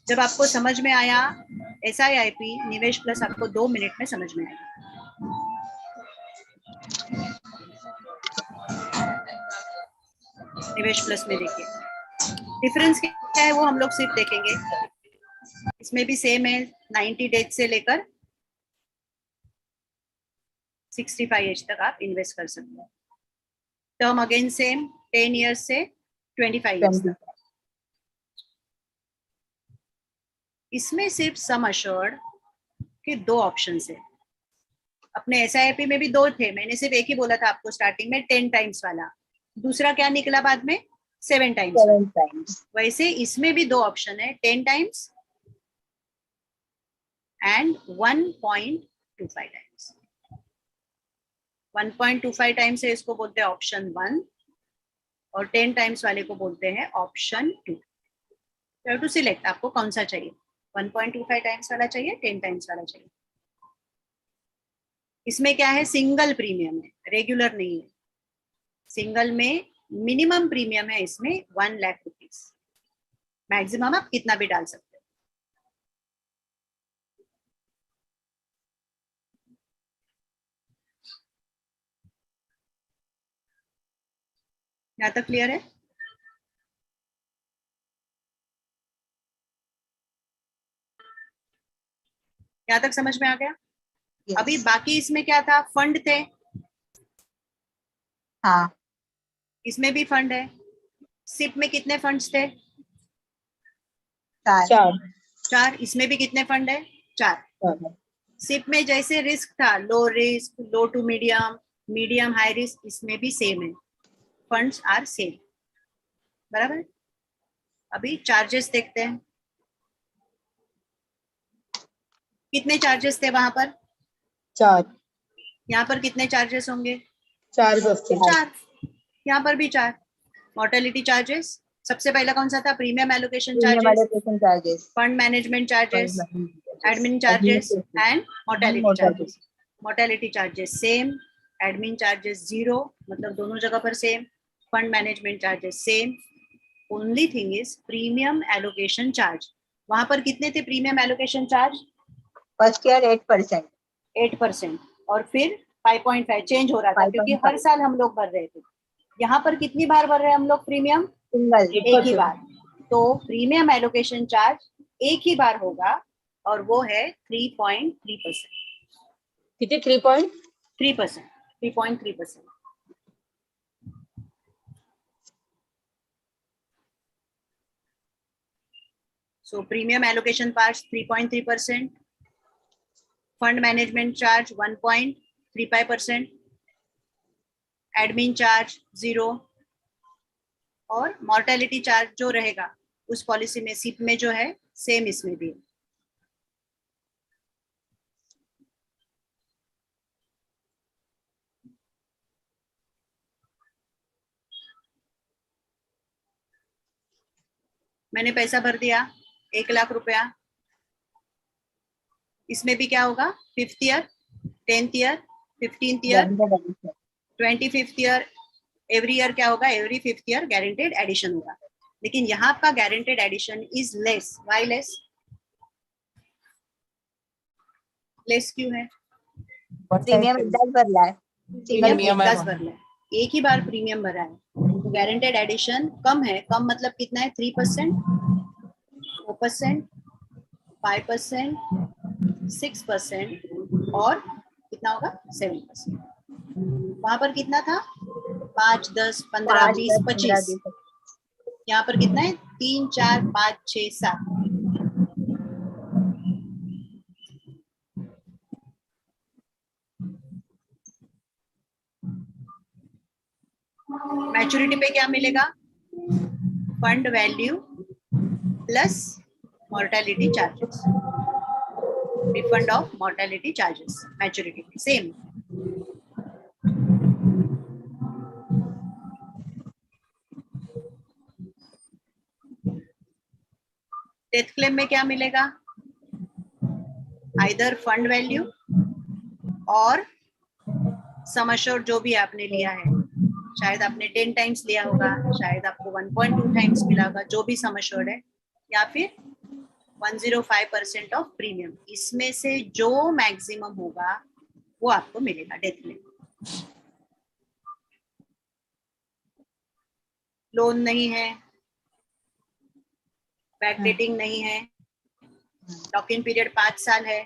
जब आपको समझ में आया SIIP निवेश प्लस, आपको 2 मिनट में समझ में आएगा। निवेश प्लस में देखिए डिफरेंस क्या है, वो हम लोग सिर्फ देखेंगे। इसमें भी सेम है, 90 डेज से लेकर 65 एज तक आप इन्वेस्ट कर सकते हैं। टर्म अगेन सेम, 10 इयर्स से 25 इयर्स तक। इसमें सिर्फ सम अश्योर्ड के 2 ऑप्शन है। अपने SIP में भी 2 थे, मैंने सिर्फ एक ही बोला था आपको स्टार्टिंग में, 10 टाइम्स वाला। दूसरा क्या निकला बाद में, 7 टाइम्स। वैसे इसमें भी 2 ऑप्शन है, 10 टाइम्स एंड 1.25 टाइम्स। 1.25 टाइम्स है, इसको बोलते हैं ऑप्शन 1, और 10 टाइम्स वाले को बोलते हैं option 2। You have to select, आपको कौन सा चाहिए, 1.25 टाइम्स वाला चाहिए, 10 टाइम्स वाला चाहिए। इसमें क्या है, सिंगल प्रीमियम है, रेगुलर नहीं है। सिंगल में मिनिमम प्रीमियम है इसमें 1 लाख रुपीज, मैक्सिमम आप कितना भी डाल सकते हो। यहाँ तक क्लियर है। यहाँ तक समझ में आ गया। Yes. अभी बाकी इसमें क्या था, फंड थे, हाँ, इसमें भी फंड है। सिप में कितने फंड्स थे, 4। इसमें भी कितने फंड है, 4। सिप में जैसे रिस्क था, low risk, low to medium, medium high risk, इसमें भी सेम है, फंड्स आर सेम, बराबर। अभी चार्जेस देखते हैं, कितने चार्जेस थे वहां पर, 4 यहाँ पर कितने चार्जेस होंगे, 4 यहाँ पर भी 4। मॉर्टेलिटी चार्जेस, सबसे पहला कौन सा था, premium allocation premium charges, allocation charges, fund management charges, admin charges and mortality charges. Mortality charges same, admin charges 0, मतलब दोनों जगह पर same, fund management charges same. Only thing is premium allocation charge, वहां पर कितने थे premium allocation charge, first year 8%, 8%, और फिर 5.5 चेंज हो रहा था, क्योंकि 5.5 हर साल हम लोग भर रहे थे। यहाँ पर कितनी बार भर रहे हैं हम लोग प्रीमियम, सिंगल, एक ही बार। तो प्रीमियम एलोकेशन चार्ज एक ही बार होगा, और वो है 3.3%। किती 3.3%? 3.3%। So premium allocation parts 3.3%, fund management charge 1.35%, admin charge 0 और मॉर्टेलिटी चार्ज जो रहेगा उस पॉलिसी में सिप में जो है सेम इसमें भी। मैंने पैसा भर दिया 1 लाख रुपया, इसमें भी क्या होगा 5th year, 10th year, 15th year, 25th year, every year क्या होगा, every 5th year guaranteed addition होगा। लेकिन यहाँ आपका guaranteed addition is less. Why less? Less क्यों है? प्रीमियम एकदाच भरला है। प्रीमियम Premium एकदाच है। भरला है, एक ही बार प्रीमियम भरा है, तो गारंटेड एडिशन कम है। कम मतलब कितना है? 3%, 4%, 5%, 6% और कितना होगा 7%। वहां पर कितना था? 5, 10, 15, 20, 25। यहाँ पर कितना है? 3, 4, 5, 6, 7। मैच्योरिटी पे क्या मिलेगा? Fund value plus mortality charges, refund of mortality charges maturity पे सेम। डेथ क्लेम में क्या मिलेगा? आइदर फंड वैल्यू और सम अश्योर्ड जो भी आपने लिया है, शायद आपने 10 टाइम्स लिया होगा, शायद आपको 1.2 टाइम्स मिला होगा, जो भी सम अश्योर्ड है, या फिर 105% ऑफ प्रीमियम। इसमें से जो मैक्सिमम होगा वो आपको मिलेगा डेथ क्लेम। लोन नहीं है, बैक डेटिंग नहीं है, लॉक इन पीरियड 5 साल है,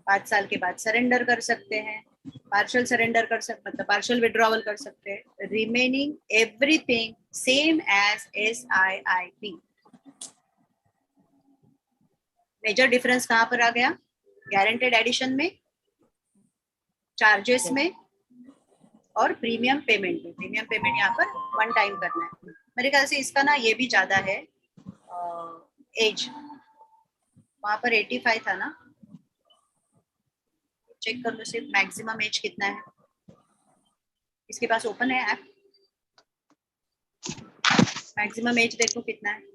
5 साल के बाद सरेंडर कर सकते हैं, पार्शियल सरेंडर कर सकते, मतलब पार्शियल विड्रॉवल कर सकते हैं। Remaining everything same as SIIP। Major difference कहाँ पर आ गया? गारंटेड एडिशन में, चार्जेस में और प्रीमियम पेमेंट में। प्रीमियम पेमेंट यहाँ पर 1 टाइम करना है। मेरे ख्याल से इसका ना ये भी ज्यादा है एज, वहां पर 85 था ना, चेक कर लो सिर्फ मैक्सिमम एज कितना है। इसके पास ओपन है ऐप, मैक्सिमम एज देखो कितना है।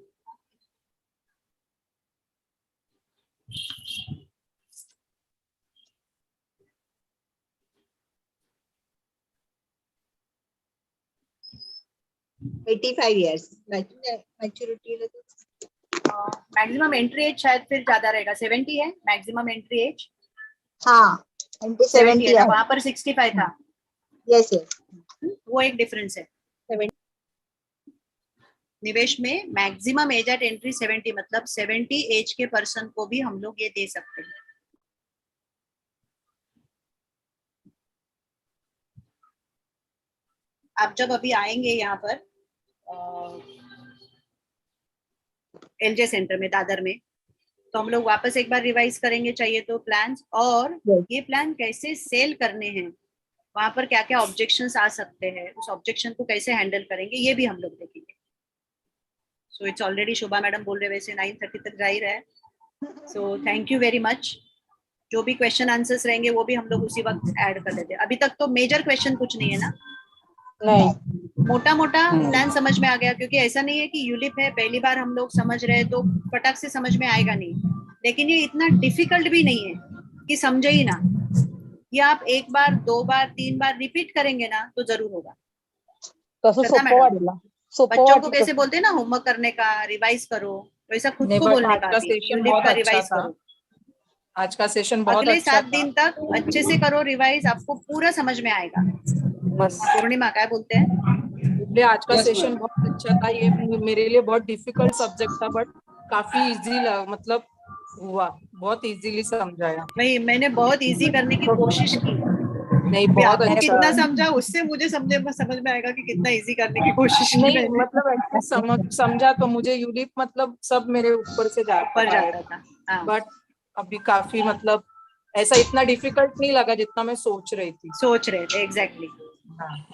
$85 years maturity. Maximum entry age शायद फिर ज्यादा रहेगा, 70 है मैक्सिमम एंट्री एज। हाँ 70 है ना, है। वहां पर 65 था। Yes yes. वो एक डिफरेंस है। 70 निवेश में मैक्सिमम एज एट एंट्री 70, मतलब 70 एज के पर्सन को भी हम लोग ये दे सकते हैं। आप जब अभी आएंगे यहाँ पर LJ सेंटर में दादर में, तो हम लोग वापस एक बार रिवाइज करेंगे चाहिए तो प्लान्स, और ये प्लान कैसे सेल करने हैं, वहां पर क्या क्या ऑब्जेक्शंस आ सकते हैं, उस ऑब्जेक्शन को कैसे हैंडल करेंगे, ये भी हम लोग देखेंगे। So it's already, Shobha madam बोल रहे वैसे 9:30 तक जा ही रहा है। So thank you very much. जो भी क्वेश्चन आंसर्स रहेंगे वो भी हम लोग उसी वक्त ऐड कर देते हैं। अभी तक तो मेजर क्वेश्चन कुछ नहीं है ना? नहीं, मोटा मोटा प्लान समझ में आ गया, क्योंकि ऐसा नहीं है कि यूलिप है पहली बार हम लोग समझ रहे हैं तो फटाक से समझ में आएगा नहीं, लेकिन ये इतना डिफिकल्ट भी नहीं है कि समझे ही ना। ये आप 1 बार 2 बार 3 बार रिपीट करेंगे ना तो जरूर होगा। श्रद्धा मैडम, बच्चों को कैसे बोलते हैं ना होमवर्क करने का, रिवाइज करो, वैसा खुद नहीं, को but बोलने आज का का भी, सेशन यूलिप बहुत का अच्छा रिवाइज था। करो। आज का सेशन बहुत अगले अच्छा 7 था। दिन तक अच्छे से करो रिवाइज, आपको पूरा समझ में आएगा। बस पूर्णिमा क्या बोलते हैं? इसलिए आज का Yes, सेशन ma'am. बहुत अच्छा था। ये मेरे लिए बहुत डिफिकल्ट सब्जेक्ट था, बट काफी इजी मतलब हुआ, बहुत इजीली समझाया। वही मैंने बहुत इजी करने की कोशिश की। नहीं, अभी बहुत आपको अच्छा। कितना समझा उससे मुझे समझ में आएगा कि कितना इजी करने की कोशिश की नहीं, मैंने। मतलब ऐसे समझा तो मुझे यूलिप मतलब सब मेरे ऊपर से ऊपर जाता जाता था। हाँ, बट अभी काफी मतलब ऐसा इतना डिफिकल्ट नहीं लगा जितना मैं सोच रही थी। सोच रहे थे एग्जैक्टली।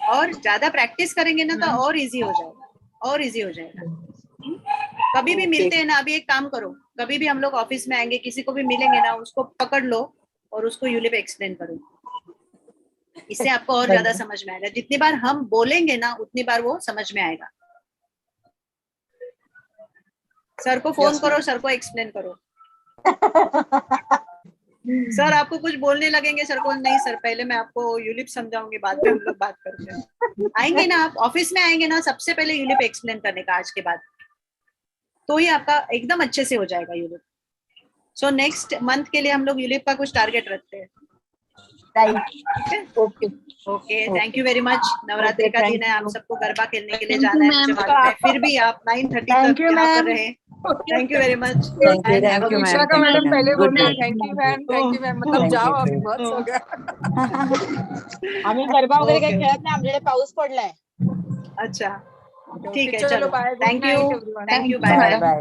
और ज्यादा प्रैक्टिस करेंगे ना तो और इजी हो जाएगा, और इजी हो जाएगा। कभी भी मिलते हैं ना, अभी एक काम करो, कभी भी हम लोग ऑफिस में आएंगे, किसी को भी मिलेंगे ना, उसको पकड़ लो और उसको यूलिप एक्सप्लेन करो। इससे आपको और ज्यादा समझ में आएगा। जितनी बार हम बोलेंगे ना उतनी बार वो समझ में आएगा। सर को फोन Yes, करो, ma'am. सर को एक्सप्लेन करो। सर आपको कुछ बोलने लगेंगे, सर को नहीं सर पहले मैं आपको यूलिप समझाऊंगी, बाद में हम लोग बात करते हैं। आएंगे ना आप ऑफिस में, आएंगे ना सबसे पहले यूलिप एक्सप्लेन करने का आज के बाद, तो ही आपका एकदम अच्छे से हो जाएगा यूलिप। सो नेक्स्ट मंथ के लिए हम लोग यूलिप का कुछ टारगेट रखते हैं। Okay okay, thank you very much. Navratri का दिन है, आप सबको गरबा खेलने के लिए Thank जाना you, है, मुझे ma'am. मालूम है, फिर भी आप 9:30 तक यहाँ पर रहे। Thank you very much. Thank you, ma'am. Vishakha madam पहले Good बोल रहे night. Thank you ma'am, thank you ma'am, मतलब Thank you, जाओ अब, thank you. बस हो गया। आम्ही गरबा वगैरे काही Okay. खेळत नाही, आमच्याकडे पाऊस पडलाय. अच्छा ठीक है, चलो चलो bye, thank you, everyone. Thank you, bye bye. Bye.